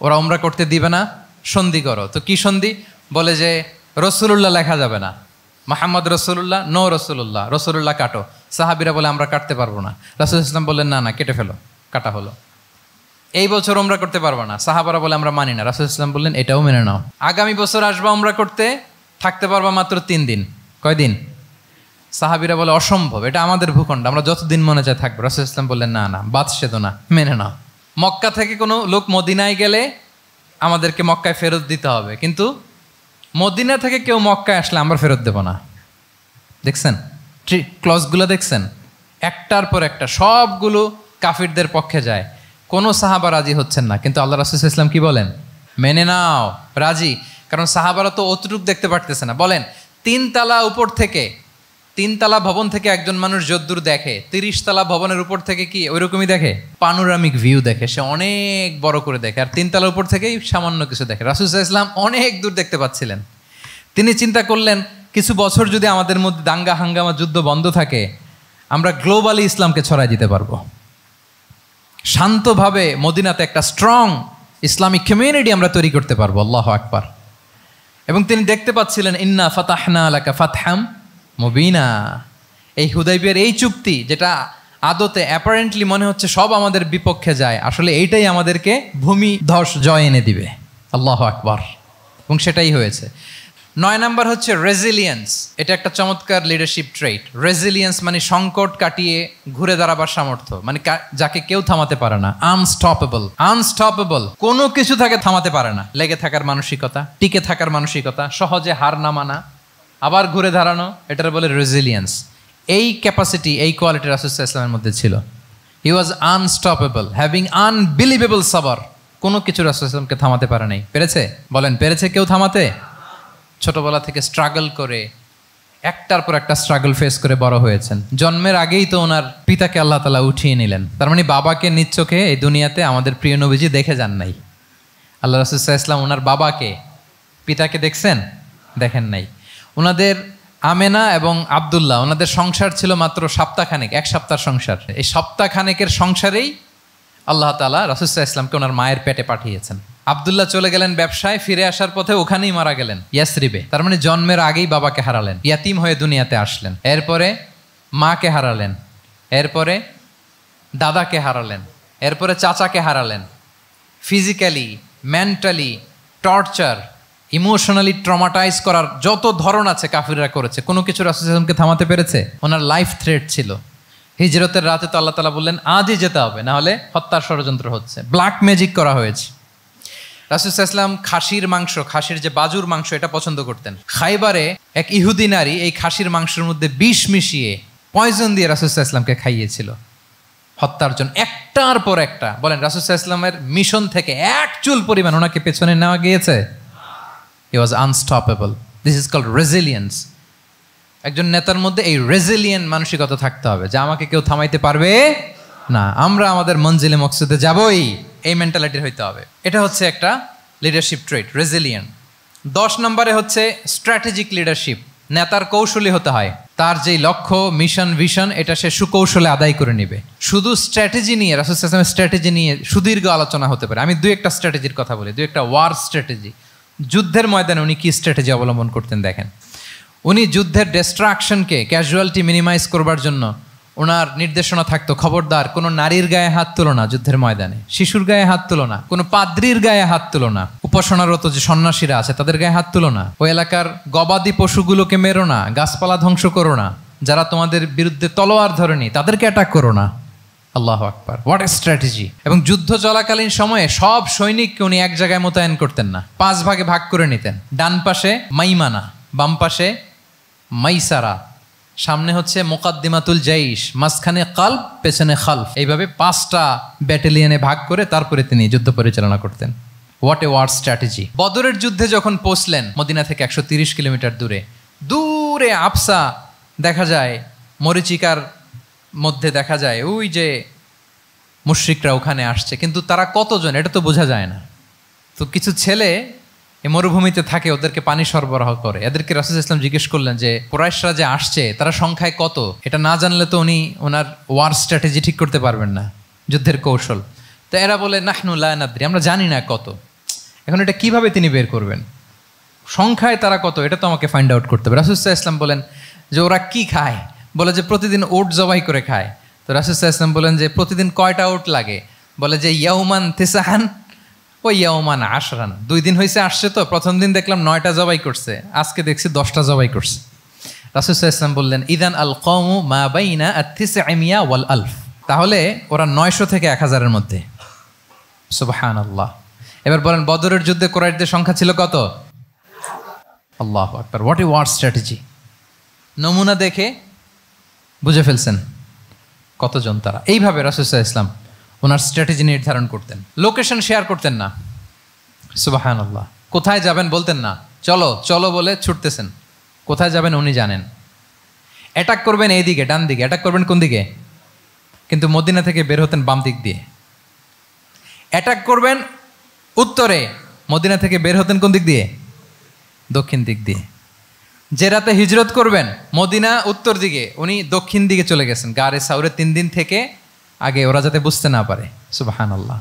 ওরা ওমরা করতে দিবে না, সন্ধি করো। তো কি সন্ধি? বলে যে রসুলুল্লাহ লেখা যাবে না, মুহাম্মদ রসুলুল্লাহ, নো রসুলুল্লাহ, রসুলুল্লাহ কাটো। সাহাবিরা বলে আমরা কাটতে পারবো না। রাসূল ইসলাম বললেন না না, কেটে ফেলো। কাটা হলো। এই বছর ওমরা করতে পারবো না, সাহাবারা বলে আমরা মানি না। রাসূল ইসলাম বললেন এটাও মেনে নাও। আগামী বছর আসবা ওমরা করতে, থাকতে পারবা মাত্র 3 দিন। কয়দিন? সাহাবিরা বলে অসম্ভব, এটা আমাদের ভূখণ্ড, আমরা যতদিন মনে চায় থাকবো। রাসূল ইসলাম বললেন না না, বাদশেদ না, মেনে নাও। মক্কা থেকে কোনো লোক মদিনায় গেলে আমাদেরকে মক্কায় ফেরত দিতে হবে, কিন্তু মদিনা থেকে কেউ মক্কায় আসলে আমরা ফেরত দেব না। দেখছেন ক্লজগুলো? দেখছেন একটার পর একটা, সবগুলো কাফিরদের পক্ষে যায়। কোনো সাহাবা রাজি হচ্ছেন না, কিন্তু আল্লাহ রাসূল সাল্লাল্লাহু আলাইহি ওয়াসাল্লাম কি বলেন? মেনে নাও, রাজি। কারণ সাহাবারা তো অতটুক দেখতে পারতেছে না। বলেন 3 তালা উপর থেকে, 3 তালা ভবন থেকে একজন মানুষ যদ্দূর দেখে, 30 তালা ভবনের উপর থেকে কি ওইরকমই দেখে? পানোরামিক ভিউ দেখে, সে অনেক বড় করে দেখে। আর 3 তালা উপর থেকেই সামান্য কিছু দেখে। রাসূল সাল্লাল্লাহু আলাইহি ওয়াসাল্লাম অনেক দূর দেখতে পাচ্ছিলেন। তিনি চিন্তা করলেন, কিছু বছর যদি আমাদের মধ্যে দাঙ্গা হাঙ্গামা যুদ্ধ বন্ধ থাকে, আমরা গ্লোবালি ইসলামকে ছড়াই দিতে পারবো। শান্তভাবে মদিনাতে একটা স্ট্রং ইসলামিক কমিউনিটি আমরা তৈরি করতে পারবো। আল্লাহু আকবার। এবং তিনি দেখতে পাচ্ছিলেন, ইন্না ফাতাহনা লাকা ফাতহাম মুবিনা। এই হুদাইবিয়ার এই চুক্তি, যেটা আদতে অ্যাপারেন্টলি মনে হচ্ছে সব আমাদের বিপক্ষে যায়, আসলে এইটাই আমাদেরকে ভূমি ধস জয় এনে দিবে। আল্লাহু আকবার। এবং সেটাই হয়েছে। 9 নাম্বার হচ্ছে রেজিলিয়েন্স। এটা একটা চমৎকার লিডারশিপ ট্রেট। রেজিলিয়েন্স মানে সংকট কাটিয়ে ঘুরে দাঁড়াবার সামর্থ্য, মানে যাকে কেউ থামাতে পারে না। আনস্টপেবল, আনস্টপেবল, কোনো কিছু তাকে থামাতে পারে না। লেগে থাকার মানসিকতা, টিকে থাকার মানসিকতা, সহজে হার না মানা, আবার ঘুরে দাঁড়ানো, এটার বলে রেজিলিয়েন্স। এই ক্যাপাসিটি, এই কোয়ালিটি রাসূল সাল্লাল্লাহু আলাইহি ওয়াসাল্লামের মধ্যে ছিল। হি ওয়াজ আনস্টপেবল, হ্যাভিং আনবিলিভেবল সাবর। কোনো কিছু রাসূল সাল্লাল্লাহু আলাইহি ওয়াসাল্লামকে থামাতে পারে নাই। পেরেছে? বলেন, পেরেছে কেউ থামাতে? ছোটবেলা থেকে স্ট্রাগল করে, একটার পর একটা স্ট্রাগল ফেস করে বড় হয়েছেন। জন্মের আগেই তো ওনার পিতাকে আল্লাহ তাআলা উঠিয়ে নিলেন। তার মানে বাবাকে নিজ চোখে এই দুনিয়াতে আমাদের প্রিয় নবীজি দেখে যান নাই। আল্লাহ রাসূল সাল্লাল্লাহু আলাইহি ওয়াসাল্লাম ওনার বাবাকে, পিতাকে দেখছেন? দেখেন নাই। ওনাদের আমেনা এবং আব্দুল্লাহ, ওনাদের সংসার ছিল মাত্র সপ্তাহখানেক, 1 সপ্তাহ সংসার। এই সপ্তাহখানেকের সংসারেই আল্লাহ তাআলা রাসূল সাল্লাল্লাহু আলাইহি ওয়াসাল্লামকে ওনার মায়ের পেটে পাঠিয়েছেন। আব্দুল্লাহ চলে গেলেন ব্যবসায়, ফিরে আসার পথে ওখানেই মারা গেলেন, ইয়াসরিবে। তার মানে জন্মের আগেই বাবাকে হারালেন, ইয়াতিম হয়ে দুনিয়াতে আসলেন। এরপরে মাকে হারালেন, এরপরে দাদাকে হারালেন, এরপরে চাচাকে হারালেন। Physically, mentally torture, emotionally traumatise করার যত ধরন আছে কাফিররা করেছে, কোনো কিছু রাসূল সাল্লাল্লাহু আলাইহি ওয়াসাল্লামকে থামাতে পেরেছে? ওনার লাইফ থ্রেট ছিল। হিজরতের রাতে তো আল্লাহ তাআলা বললেন আজই যেতে হবে, না হলে হত্যার ষড়যন্ত্র হচ্ছে, ব্ল্যাক ম্যাজিক করা হয়েছে। রাসূল সাল্লাল্লাহু আলাইহি ওয়াসাল্লাম খাসির মাংস, খাসির যে বাজুর মাংস, এটা পছন্দ করতেন। খাইবারে এক ইহুদি নারী এই খাসির মাংসের মধ্যে বিষ মিশিয়ে, পয়জন দিয়ে রাসূল সাল্লাল্লাহু আলাইহি ওয়াসাল্লামকে খাইয়েছিল হত্যার জন্য, একটার পর একটা। বলেন, রাসূল সাল্লাল্লাহু আলাইহি ওয়াসাল্লামের মিশন থেকে এক চুল পরিমাণ ওনাকে পেছনে নেওয়া গিয়েছে? He was unstoppable. This is called resilience. একজন নেতার মধ্যে এই রেজিলিয়েন্ট মানসিকতা থাকতে হবে যে আমাকে কেউ থামাইতে পারবে না, আমরা আমাদের মঞ্জিলে মকসুদে যাবই, এই মেন্টালিটির হইতে হবে। এটা হচ্ছে একটা লিডারশিপ ট্রেট, রেজিলিয়েন্ট। 10 নম্বরে হচ্ছে স্ট্র্যাটেজিক লিডারশিপ। নেতার কৌশলী হতে হয়। তার যেই লক্ষ্য, মিশন, ভিশন, এটা সে সুকৌশলে আদায় করে নেবে। শুধু স্ট্র্যাটেজি নিয়ে, রাসূল সাল্লাল্লাহু আলাইহি ওয়াসাল্লামের স্ট্র্যাটেজি নিয়ে সুদীর্ঘ আলোচনা হতে পারে। আমি 2-1টা স্ট্র্যাটেজির কথা বলি, 2-1টা ওয়ার স্ট্র্যাটেজি। যুদ্ধের ময়দানে উনি কি স্ট্র্যাটেজি অবলম্বন করতেন দেখেন। উনি যুদ্ধের ডিস্ট্রাকশনকে, ক্যাজুয়ালিটি মিনিমাইজ করবার জন্য ওনার নির্দেশনা থাকতো, খবরদার কোনো নারীর গায়ে হাত তুলো না যুদ্ধের ময়দানে, শিশুর গায়ে হাত তুলো না, কোনো পাদ্রীর গায়ে হাত তুলো না, উপাসনারত যে সন্ন্যাসীরা আছে তাদের গায়ে হাত তুলো না, ওই এলাকার গবাদি পশুগুলোকে মেরো না, গাছপালা ধ্বংস করো না, যারা তোমাদের বিরুদ্ধে তলোয়ার ধরেনি তাদেরকে অ্যাটাক করো না। আল্লাহু আকবার, হোয়াট এ স্ট্র্যাটেজি! এবং যুদ্ধ চলাকালীন সময়ে সব সৈনিককে উনি এক জায়গায় মোতায়েন করতেন না, 5 ভাগে ভাগ করে নিতেন। ডান পাশে মাইমানা, বাম পাশে মাইসারা, সামনে হচ্ছে মুকাদ্দিমাতুল জাইশ, মাঝখানে কালব, পেছনে খালফ। এইভাবে 5টা ব্যাটালিয়নে ভাগ করে তারপরে তিনি যুদ্ধ পরিচালনা করতেন। What a war strategy! বদরের যুদ্ধে যখন পৌঁছলেন মদিনা থেকে 130 কিলোমিটার দূরে, দূরে আফসা দেখা যায়, মরিচিকার মধ্যে দেখা যায় ওই যে মুশরিকরা ওখানে আসছে, কিন্তু তারা কতজন এটা তো বোঝা যায় না। তো কিছু ছেলে এই মরুভূমিতে থাকে, ওদেরকে পানি সরবরাহ করে। এদেরকে রাসূল সাল্লাল্লাহু আলাইহি ওয়াসাল্লাম জিজ্ঞেস করলেন যে কুরাইশরা যে আসছে তারা সংখ্যায় কত? এটা না জানলে তো উনি ওনার ওয়ার স্ট্র্যাটেজি ঠিক করতে পারবেন না, যুদ্ধের কৌশল। তো এরা বলে নাহনু লা নাদরি, আমরা জানি না কত। এখন এটা কিভাবে তিনি বের করবেন? সংখ্যায় তারা কত এটা তো আমাকে ফাইন্ড আউট করতে হবে। রাসূল সাল্লাল্লাহু আলাইহি ওয়াসাল্লাম বলেন যে ওরা কি খায়? বলে যে প্রতিদিন ওট জবাই করে খায়। তো রাসূল সাল্লাল্লাহু আলাইহি ওয়াসাল্লাম বলেন যে প্রতিদিন কয়টা ওট লাগে? বলে যে ইয়াউমান তিসআন ওই ইয়াউমান আশরান। 2 দিন হয়েছে আসছে, তো প্রথম দিন দেখলাম 9টা জবাই করছে, আজকে দেখছি 10টা জবাই করছে। রাসূল সাল্লাল্লাহু আলাইহি ওয়াসাল্লাম বললেন ইদান আল কওমু মা বাইনা আত-তিসআমিয়া ওয়াল আলফ। তাহলে ওরা 900 থেকে 1000-এর মধ্যে। সুবহানাল্লাহ। এবার বলেন বদরের যুদ্ধে কুরাইশদের সংখ্যা ছিল কত? আল্লাহু আকবার, হোয়াট এ ওয়ার স্ট্র্যাটেজি! নমুনা দেখে বুঝে ফেলছেন কতজন তারা। এইভাবে রাসূল সাল্লাল্লাহু আলাইহি ওয়াসাল্লাম ওনার স্ট্র্যাটেজি নির্ধারণ করতেন। লোকেশন শেয়ার করতেন না। সুবহানাল্লাহ। কোথায় যাবেন বলতেন না, চলো চলো বলে ছুটতেছেন। কোথায় যাবেন উনি জানেন। অ্যাটাক করবেন এই দিকে, ডান দিকে। অ্যাটাক করবেন কোন দিকে? কিন্তু মদিনা থেকে বের হতেন বাম দিক দিয়ে। অ্যাটাক করবেন উত্তরে, মদিনা থেকে বের হতেন কোন দিক দিয়ে? দক্ষিণ দিক দিয়ে। যে রাতে হিজরত করবেন মদিনা উত্তর দিকে, উনি দক্ষিণ দিকে চলে গেছেন গারে সাউরে 3 দিন থেকে আগে, ওরা যাতে বুঝতে না পারে। সুবহানাল্লাহ।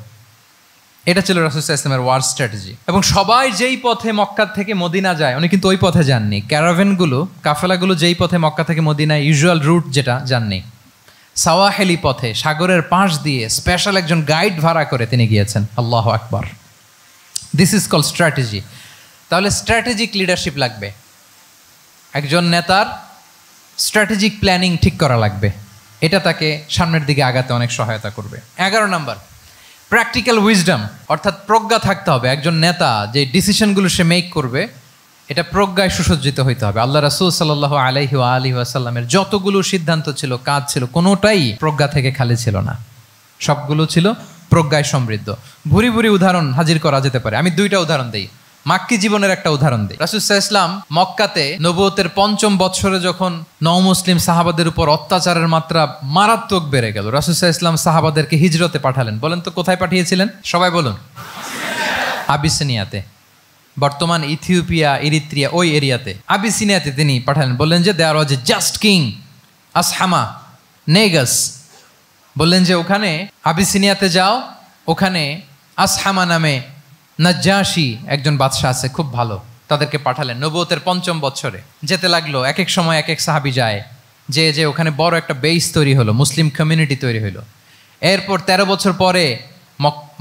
এটা ছিল রাসূল সাল্লাল্লাহু আলাইহি ওয়াসাল্লামের ওয়ার স্ট্র্যাটেজি। এবং সবাই যেই পথে মক্কা থেকে মদিনা যায় উনি কিন্তু ওই পথে যাননি। ক্যারাভেনগুলো, কাফেলাগুলো যেই পথে মক্কা থেকে মদিনায় ইউজুয়াল রুট যেটা, যাননি। সাওয়াহেলি পথে, সাগরের পাশ দিয়ে স্পেশাল একজন গাইড ভাড়া করে তিনি গিয়েছেন। আল্লাহু আকবার। This is called strategy. তাহলে স্ট্র্যাটেজিক লিডারশিপ লাগবে। একজন নেতার স্ট্র্যাটেজিক প্ল্যানিং ঠিক করা লাগবে। এটা তাকে সামনের দিকে আগাতে অনেক সহায়তা করবে। 11 নম্বর, প্র্যাকটিক্যাল উইজডম, অর্থাৎ প্রজ্ঞা থাকতে হবে। একজন নেতা যে ডিসিশনগুলো সে মেক করবে এটা প্রজ্ঞায় সুসজ্জিত হইতে হবে। আল্লাহ রাসূল সাল্লাল্লাহু আলাইহি ওয়া আলিহি ওয়াসাল্লামের যতগুলো সিদ্ধান্ত ছিল, কাজ ছিল, কোনোটাই প্রজ্ঞা থেকে খালি ছিল না, সবগুলো ছিল প্রজ্ঞায় সমৃদ্ধ। ভুরি ভুরি উদাহরণ হাজির করা যেতে পারে। আমি 2টা উদাহরণ দিই। মাক্কি জীবনের একটা উদাহরণ দিই। রাসূল সাল্লাল্লাহু আলাইহি ওয়াসাল্লাম মক্কাতে নবুয়তের 5ম বৎসরে যখন নও-মুসলিম সাহাবাদের উপর অত্যাচারের মাত্রা মারাত্মক বেড়ে গেল, রাসূল সাল্লাল্লাহু আলাইহি ওয়াসাল্লাম সাহাবাদেরকে হিজরতে পাঠালেন। বলেন তো কোথায় পাঠিয়েছিলেন? সবাই বলুন। আবিসিনিয়াতে, বর্তমান ইথিওপিয়া, ইরিত্রিয়া, ওই এরিয়াতে আবিসিনিয়াতে তিনি পাঠালেন। বললেন যে দেয়ার ওয়াজ এ জাস্ট কিং আসহামা নেগাস। বললেন যে ওখানে আবিসিনিয়াতে যাও, ওখানে আসহামা নামে নাজ্জাশী একজন বাদশাহ আছে, খুব ভালো। তাদেরকে পাঠালেন নবুয়তের 5ম বৎসরে। যেতে লাগলো, এক এক সময় এক এক সাহাবী যায়, যে ওখানে বড় একটা বেস তৈরি হলো, মুসলিম কমিউনিটি তৈরি হলো। এরপর 13 বছর পরে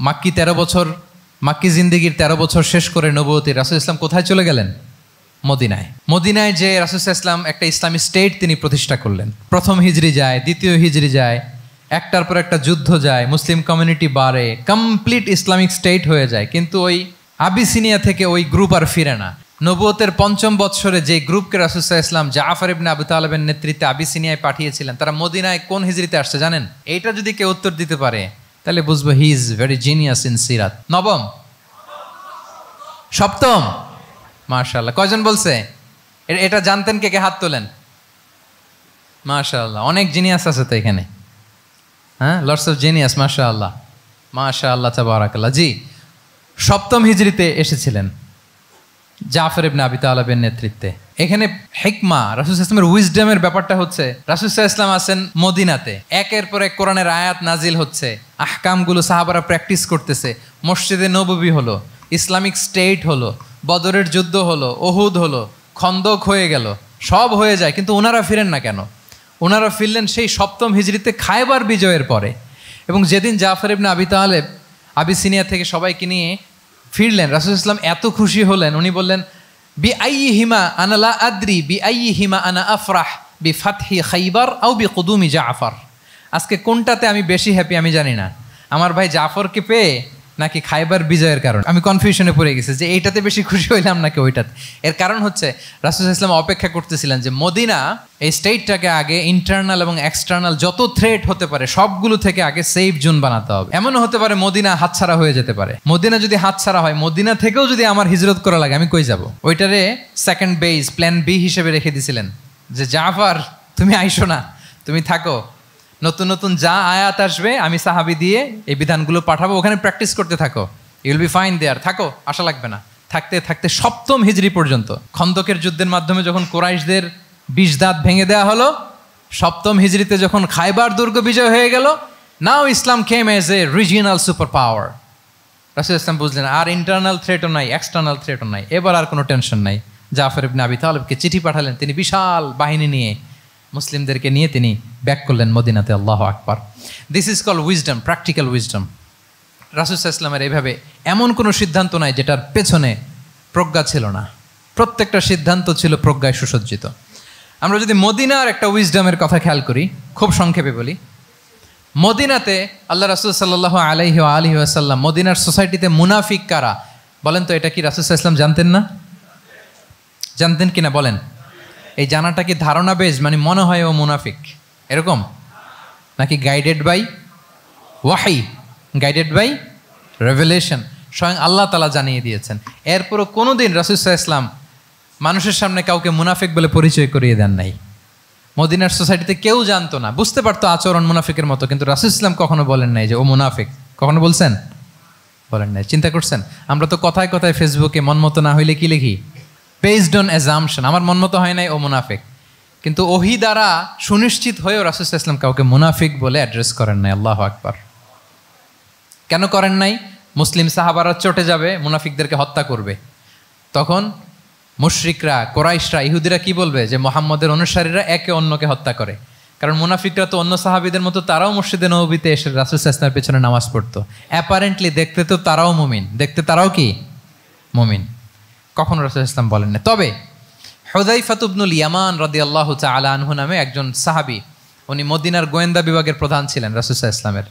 মাক্কি 13 বছর, মাক্কি জিন্দেগির 13 বছর শেষ করে নবুয়তে রাসূল ইসলাম কোথায় চলে গেলেন? মদিনায়। মদিনায় যে রাসূল ইসলাম একটা ইসলামী স্টেট তিনি প্রতিষ্ঠা করলেন। 1ম হিজরি যায়, 2য় হিজরি যায়, একটার পর একটা যুদ্ধ যায়, মুসলিম কমিউনিটি বাড়ে, কমপ্লিট ইসলামিক স্টেট হয়ে যায়। কিন্তু ওই আবিসিনিয়া থেকে ওই গ্রুপ আর ফিরে না। নবুয়তের 5ম বৎসরে যে গ্রুপকে রাসূল সাল্লাল্লাহু আলাইহি ওয়াসাল্লাম জাফর ইবনে আবু তালেবের নেতৃত্বে আবিসিনিয়ায় পাঠিয়েছিলেন, তারা মদিনায় কোন হিজরিতে আসছে জানেন? এইটা যদি কেউ উত্তর দিতে পারে তাহলে বুঝবো he is very genius in সিরাত। 9ম, 7ম, মাশাআল্লাহ। কয়জন বলছে? এটা জানতেন? কে কে হাত তোলেন? মাশাআল্লাহ, অনেক জিনিয়াস আছে তো এখানে। হ্যাঁ, লটস অফ জিনিয়াস। মাশাআল্লাহ, মাশাআল্লাহ, তাবারাকাল্লাহ। জি, 7ম হিজরিতে এসেছিলেন জাফর ইবনে আবি তালেবের নেতৃত্বে। এখানে হিকমা, রাসূল সাল্লাল্লাহু আলাইহি ওয়াসাল্লামের উইজডমের ব্যাপারটা হচ্ছে, রাসূল সাল্লাল্লাহু আলাইহি ওয়াসাল্লাম আছেন মদিনাতে, একের পর এক কোরআনের আয়াত নাজিল হচ্ছে, আহকামগুলো সাহাবারা প্র্যাকটিস করতেছে, মসজিদে নববী হলো, ইসলামিক স্টেট হলো, বদরের যুদ্ধ হলো, উহুদ হলো, খন্দক হয়ে গেল, সব হয়ে যায়, কিন্তু ওনারা ফিরেন না কেন? ওনারা ফিরলেন সেই 7ম হিজরিতে খায়বার বিজয়ের পরে। এবং যেদিন জাফর ইবনে আবি তালেব আবিসিনিয়া থেকে সবাইকে নিয়ে ফিরলেন, রাসূল সাল্লাল্লাহু আলাইহি ওয়াসাল্লাম এত খুশি হলেন, উনি বললেন, বি আইয়িহিমা আনা লা আদরি বি আইয়িহিমা আনা আফরাহ বি ফাতহি খাইবার আও বি কুদুমি জাফর। আজকে কোনটাতে আমি বেশি হ্যাপি আমি জানি না, আমার ভাই জাফরকে পেয়ে নাকি খাইবার বিজয়ের কারণ। আমি কনফিউশনে পড়ে গেছি যে এইটাতে বেশি খুশি হইলাম নাকি ওইটাতে। এর কারণ হচ্ছে রাসূল সাল্লাল্লাহু আলাইহি ওয়াসাল্লাম অপেক্ষা করতেছিলেন যে মদিনা এই স্টেটটাকে আগে ইন্টারনাল এবং এক্সটার্নাল যত থ্রেট হতে পারে সবগুলো থেকে আগে সেফ জোন বানাতে হবে। এমনও হতে পারে মদিনা হাতছাড়া হয়ে যেতে পারে। মদিনা যদি হাতছাড়া হয়, মদিনা থেকেও যদি আমার হিজরত করা লাগে, আমি কই যাব? ওইটারে সেকেন্ড বেস, প্ল্যান বি হিসেবে রেখে দিছিলেন যে জাফর তুমি আইসো না, তুমি থাকো, নতুন নতুন যা আয়াত আসবে আমি সাহাবি দিয়ে এই বিধানগুলো পাঠাবো, ওখানে প্র্যাকটিস করতে থাকো, ইউ উইল বি ফাইন দেয়ার, থাকো, আশা লাগবে না। থাকতে থাকতে 7ম হিজরি পর্যন্ত, খন্দকের যুদ্ধের মাধ্যমে যখন কুরাইশদের 20 দাঁত ভেঙে দেওয়া হলো, 7ম হিজরিতে যখন খায়বার দুর্গ বিজয় হয়ে গেল, now Islam came as a regional super power. রাসূল ইসলাম বুঝলেন আর ইন্টারনাল থ্রেটও নাই, এক্সটার্নাল থ্রেটও নাই, এবার আর কোনো টেনশন নাই। জাফর ইবনে আবি তালেবকে চিঠি পাঠালেন, তিনি বিশাল বাহিনী নিয়ে মুসলিমদেরকে নিয়ে তিনি ব্যাক করলেন মদিনাতে। আল্লাহু আকবার। This is call wisdom, practical wisdom. রাসূল সাল্লাল্লাহু আলাইহি ওয়াসাল্লামের এইভাবে এমন কোনো সিদ্ধান্ত নাই যেটার পেছনে প্রজ্ঞা ছিল না, প্রত্যেকটা সিদ্ধান্ত ছিল প্রজ্ঞায় সুসজ্জিত। আমরা যদি মদিনার একটা উইজডমের কথা খেয়াল করি, খুব সংক্ষেপে বলি, মদিনাতে আল্লাহ রাসূল সাল্লাল্লাহু আলাইহি ওয়া আলিহি ওয়াসাল্লাম, মদিনার সোসাইটিতে মুনাফিক কারা বলেন তো? এটা কি রাসূল সাল্লাল্লাহু আলাইহি ওয়াসাল্লাম জানতেন না? জানতেন কিনা বলেন? এই জানাটা কি ধারণা বেজ, মানে মনে হয় ও মুনাফিক এরকম, নাকি গাইডেড বাই ওয়াহি, গাইডেড বাই রেভেলেশন? স্বয়ং আল্লাহ তাআলা জানিয়ে দিয়েছেন। এরপরও কোনোদিন রাসূল সাল্লাল্লাহু আলাইহি ওয়াসাল্লাম মানুষের সামনে কাউকে মুনাফিক বলে পরিচয় করিয়ে দেন নাই। মদিনার সোসাইটিতে কেউ জানতো না, বুঝতে পারতো আচরণ মুনাফিকের মতো, কিন্তু রাসূল সাল্লাল্লাহু আলাইহি ওয়াসাল্লাম কখনো বলেন নাই যে ও মুনাফিক। কখনো বলছেন? বলেন নাই। চিন্তা করছেন? আমরা তো কথায় কথায় ফেসবুকে মন মতো না হইলে কি লিখি? বেসড অন অ্যাজাম্পশন, আমার মন মতো হয় নাই, ও মুনাফিক। কিন্তু ওহী দ্বারা সুনিশ্চিত হয়েও রাসূল সাল্লাল্লাহু আলাইহি ওয়াসাল্লাম কাউকে মুনাফিক বলে অ্যাড্রেস করেন নাই। আল্লাহু আকবার। কেন করেন নাই? মুসলিম সাহাবারা চটে যাবে, মুনাফিকদেরকে হত্যা করবে, তখন মুশরিকরা, কোরাইশরা, ইহুদিরা কি বলবে? যে মুহাম্মদের অনুসারীরা একে অন্যকে হত্যা করে। কারণ মুনাফিকরা তো অন্য সাহাবীদের মতো তারাও মসজিদে নববীতে এসে রাসূল সাল্লাল্লাহু আলাইহি ওয়াসাল্লামের পেছনে নামাজ পড়তো। অ্যাপারেন্টলি দেখতে তো তারাও মুমিন, দেখতে তারাও কি মুমিন। কখনো রাসূল সাল্লাল্লাহু আলাইহি ওয়াসাল্লাম বলেন না। তবে হুযায়ফা ইবনুল ইয়ামান রাদিয়াল্লাহু তাআলা আনহু নামে একজন সাহাবী, উনি মদিনার গোয়েন্দা বিভাগের প্রধান ছিলেন রাসূল সাল্লাল্লাহু আলাইহি ওয়াসাল্লামের,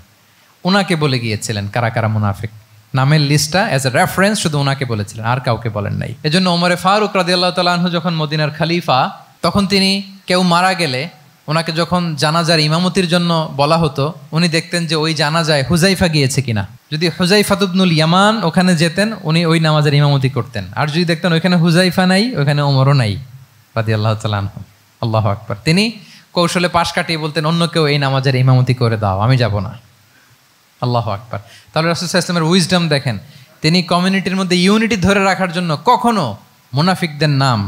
উনাকে বলে গিয়েছিলেন কারা কারা মুনাফিক, নামের লিস্টটা অ্যাজ এ রেফারেন্স শুধু ওনাকে বলেছিলেন, আর কাউকে বলেন নাই। এজন্য ওমরে ফারুক রাদিয়াল্লাহু তাআলা আনহু যখন মদিনার খলিফা, তখন তিনি কেউ মারা গেলে ওনাকে যখন জানাজার ইমামতির জন্য বলা হতো, উনি দেখতেন যে ওই জানাজায় হুযায়ফা গিয়েছে কিনা। যদি হুযায়ফা ইবনুল ইয়ামান ওখানে যেতেন, উনি ওই নামাজের ইমামতি করতেন। আর যদি দেখতেন ওইখানে হুযায়ফা নাই, ওইখানে ওমরও নাই রাদিয়াল্লাহু তাআলা আনহু, আল্লাহু আকবার, তিনি কৌশলে পাশ কাটিয়ে বলতেন অন্য কেউ এই নামাজের ইমামতি করে দাও, আমি যাব না। আল্লাহু আকবার। তাহলে রাসূল সাল্লাল্লাহু আলাইহি ওয়াসাল্লামের উইজডম দেখেন, তিনি কমিউনিটির মধ্যে ইউনিটি ধরে রাখার জন্য কখনো মুনাফিকদের নাম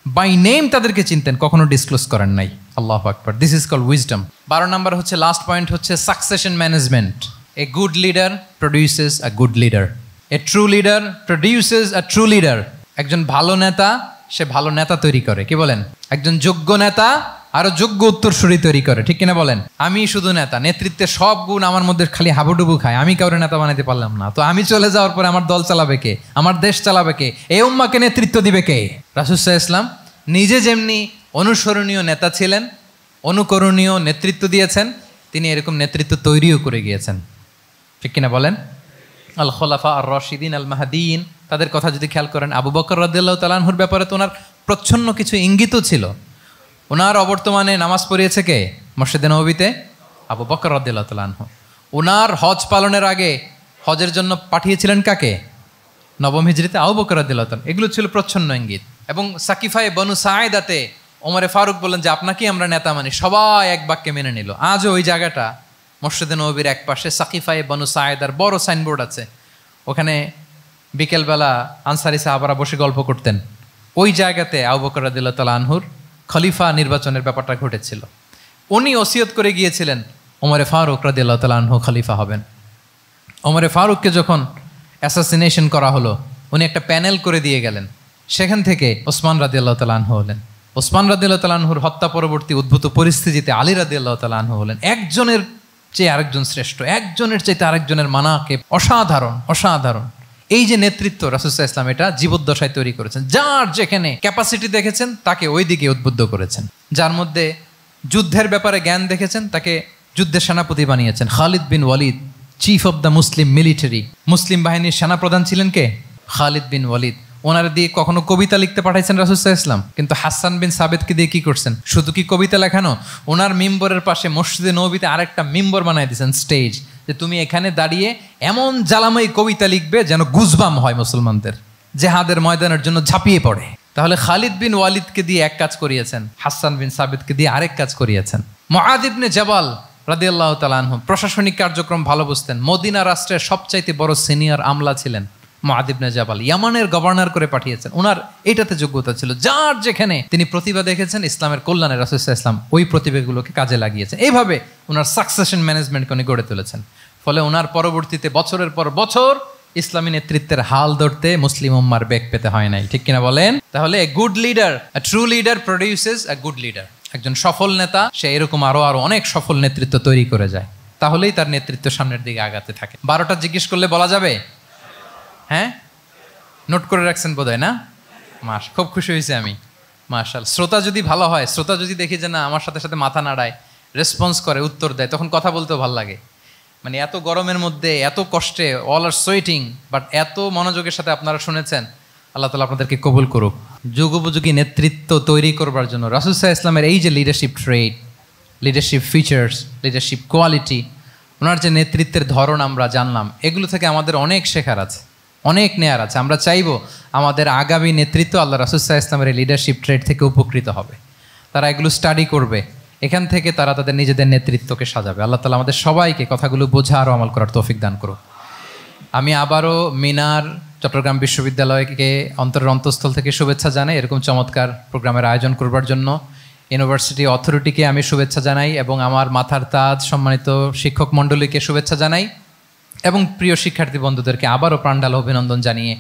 বাই নেম তাদেরকে চিনতেন, কখনো ডিসক্লোজ করেন নাই। আল্লাহু আকবার। This is called wisdom. 12 number হচ্ছে, লাস্ট পয়েন্ট হচ্ছে succession management. A good leader produces a good leader, a true leader produces a true leader. একজন ভালো নেতা সে ভালো নেতা তৈরি করে, কি বলেন? একজন যোগ্য নেতা আরো যোগ্য উত্তরসূরি তৈরি করে, ঠিক কিনা বলেন? আমি শুধু নেতা, নেতৃত্বের সব গুণ আমার মধ্যে খালি হাবুডুবু খায়, আমি কাউরে নেতা বানাতে পারলাম না, তো আমি চলে যাওয়ার পরে আমার দল চালাবে কে? আমার দেশ চালাবে কে? এই উম্মাকে নেতৃত্ব দিবে কে? রাসূল সাল্লাল্লাহু আলাইহি ওয়াসাল্লাম নিজে যেমনি অনুসরণীয় নেতা ছিলেন, অনুকরণীয় নেতৃত্ব দিয়েছেন, তিনি এরকম নেতৃত্ব তৈরিও করে গিয়েছেন, ঠিক কিনা বলেন? আল খোলাফা আর রশিদিন আল মাহদিন, তাদের কথা যদি খেয়াল করেন, আবু বকর রাদিয়াল্লাহু তাআলা আনহুর ব্যাপারে তো ওনার প্রচ্ছন্ন কিছু ইঙ্গিতও ছিল। ওনার অবর্তমানে নামাজ পড়িয়েছে কে মসজিদে নববীতে? আবু বকর রাদিয়াল্লাহু তাআলা আনহু। ওনার হজ পালনের আগে হজের জন্য পাঠিয়েছিলেন কাকে? নবম হিজরিতে আবু বকর রাদিয়াল্লাহু তাআলা, এগুলো ছিল প্রচ্ছন্ন ইঙ্গিত। এবং সাকিফায়ে বনু সাঈদাতে ওমরে ফারুক বললেন যে আপনাকেই আমরা নেতা মানি, সবাই এক বাক্যে মেনে নিল। আজও ওই জায়গাটা মসজিদে নববীর এক পাশে সাকিফায়ে বনু সাঈদার বড় সাইনবোর্ড আছে, ওখানে বিকেলবেলা আনসারি সাহাবারা বসে গল্প করতেন। ওই জায়গাতে আবু বকর রাদিয়াল্লাহু তাআলা আনহুর খলিফা নির্বাচনের ব্যাপারটা ঘটেছিল। উনি ওসিয়ত করে গিয়েছিলেন ওমরে ফারুক রাদিয়াল্লাহু তাআলা আনহু খলিফা হবেন। ওমরে ফারুককে যখন অ্যাসাসিনেশন করা হলো, উনি একটা প্যানেল করে দিয়ে গেলেন। সেখান থেকে ওসমান রাদিয়াল্লাহু তাআলা আনহু হলেন। ওসমান রাদিয়াল্লাহু তাআলা আনহুর হত্যা পরবর্তী উদ্ভূত পরিস্থিতিতে আলী রাদিয়াল্লাহু তাআলা আনহু হলেন। একজনের চেয়ে আরেকজন শ্রেষ্ঠ, একজনের চাইতে আরেকজনের মানাকে অসাধারণ অসাধারণ। এই যে নেতৃত্ব রাসূল সাল্লাল্লাহু আলাইহি ওয়াসাল্লাম এটা জীবদ্দশায় তৈরি করেছেন। যার যেখানে ক্যাপাসিটি দেখেছেন তাকে ওই দিকে উদ্বুদ্ধ করেছেন। যার মধ্যে যুদ্ধের ব্যাপারে জ্ঞান দেখেছেন তাকে যুদ্ধের সেনাপতি বানিয়েছেন। Khalid bin Walid, chief of the Muslim military, মুসলিম বাহিনীর সেনাপ্রধান ছিলেন কে? খালিদ বিন ওয়ালিদ। ওনার দিয়ে কখনো কবিতা লিখতে পাঠাইছেন রাসূল সাল্লাল্লাহু আলাইহি ওয়াসাল্লাম, কিন্তু হাসান বিন সাবিতকে দিয়ে কি করছেন? শুধু কি কবিতা লেখানো, ওনার মিম্বরের পাশে মসজিদে নববীতে আরেকটা মিম্বর বানাই দিয়েছেন, স্টেজ, যে তুমি এখানে দাঁড়িয়ে এমন জ্বালাময়ী কবিতা লিখবে যেন গুজবাম হয় মুসলমানদের, জেহাদের ময়দানের জন্য ঝাঁপিয়ে পড়ে। তাহলে খালিদ বিন ওয়ালিদকে দিয়ে এক কাজ করিয়েছেন, হাসান বিন সাবিতকে দিয়ে আরেক কাজ করিয়েছেন। মুআয ইবনে জাবাল রাদিয়াল্লাহু তাআলা আনহু প্রশাসনিক কার্যক্রম ভালো বুঝতেন। মদিনা রাষ্ট্রের সবচাইতে বড় সিনিয়র আমলা ছিলেন মুআয ইবনে জাবাল, ইয়ামানের গভর্নর করে পাঠিয়েছেন। ওনার এটাতে যোগ্যতা ছিল। যার যেখানে তিনি প্রতিভা দেখেছেন ইসলামের কল্যাণে রাসূল সাল্লাল্লাহু আলাইহি ওয়াসাল্লাম ওই প্রতিভাগুলোকে কাজে লাগিয়েছেন। এইভাবে ওনার সাকসেশন ম্যানেজমেন্টকে উনি গড়ে তুলেছেন। ফলে ওনার পরবর্তীতে বছরের পর বছর ইসলামী নেতৃত্বের হাল ধরতে মুসলিম উম্মার বেগ পেতে হয় নাই, ঠিক কিনা বলেন? তাহলে এ good leader, a true leader produces A good leader. একজন সফল নেতা সে এরকম আরো অনেক সফল নেতৃত্ব তৈরি করে যায়, তাহলেই তার নেতৃত্ব সামনের দিকে আগাতে থাকে। 12টা জিজ্ঞেস করলে বলা যাবে? হ্যাঁ, নোট করে রাখছেন বোধহয় না? খুব খুশি হয়েছে আমি, মাশাআল্লাহ। শ্রোতা যদি ভালো হয়, শ্রোতা যদি দেখি যে না আমার সাথে সাথে মাথা নাড়ায়, রেসপন্স করে, উত্তর দেয়, তখন কথা বলতেও ভালো লাগে। মানে এত গরমের মধ্যে, এত কষ্টে, অল আর সোয়েটিং, বাট এত মনোযোগের সাথে আপনারা শুনেছেন। আল্লাহ তাআলা আপনাদেরকে কবুল করুক। যুগোপযোগী নেতৃত্ব তৈরি করবার জন্য রাসূল সাল্লাল্লাহু আলাইহি ওয়াসাল্লামের এই যে লিডারশিপ ট্রেট, লিডারশিপ ফিচার্স, লিডারশিপ কোয়ালিটি, ওনার যে নেতৃত্বের ধরন আমরা জানলাম, এগুলো থেকে আমাদের অনেক শেখার আছে, অনেক নেয়ার আছে। আমরা চাইবো আমাদের আগামী নেতৃত্ব আল্লাহ রাসূল সাল্লাল্লাহু আলাইহি ওয়াসাল্লামের এই লিডারশিপ ট্রেট থেকে উপকৃত হবে। তারা এগুলো স্টাডি করবে, এখান থেকে তারা তাদের নিজেদের নেতৃত্বকে সাজাবে। আল্লাহ তাআলা আমাদের সবাইকে কথাগুলো বোঝা আর আমল করার তৌফিক দান করুক। আমি আবারও মিনার চট্টগ্রাম বিশ্ববিদ্যালয়কে অন্তরের অন্তঃস্থল থেকে শুভেচ্ছা জানাই এরকম চমৎকার প্রোগ্রামের আয়োজন করবার জন্য। ইউনিভার্সিটি অথরিটিকে আমি শুভেচ্ছা জানাই এবং আমার মাথার তাজ সম্মানিত শিক্ষক মণ্ডলীকে শুভেচ্ছা জানাই এবং প্রিয় শিক্ষার্থী বন্ধুদেরকে আবারও প্রাণঢাল অভিনন্দন জানিয়ে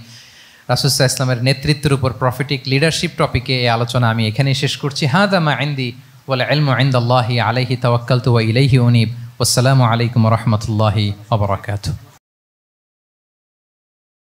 রাসূল সাল্লাল্লাহু আলাইহি ওয়াসাল্লামের নেতৃত্বের উপর প্রফিটিক লিডারশিপ টপিকে এই আলোচনা আমি এখানেই শেষ করছি। হাযা মা ইনদি ওয়াল ইলমু ইনদাল্লাহি আলাইহি তাওয়াক্কালতু ওয়া ইলাইহি উনীব। ওয়াসসালামু আলাইকুম ওয়া রাহমাতুল্লাহি ওয়া বারাকাতুহু।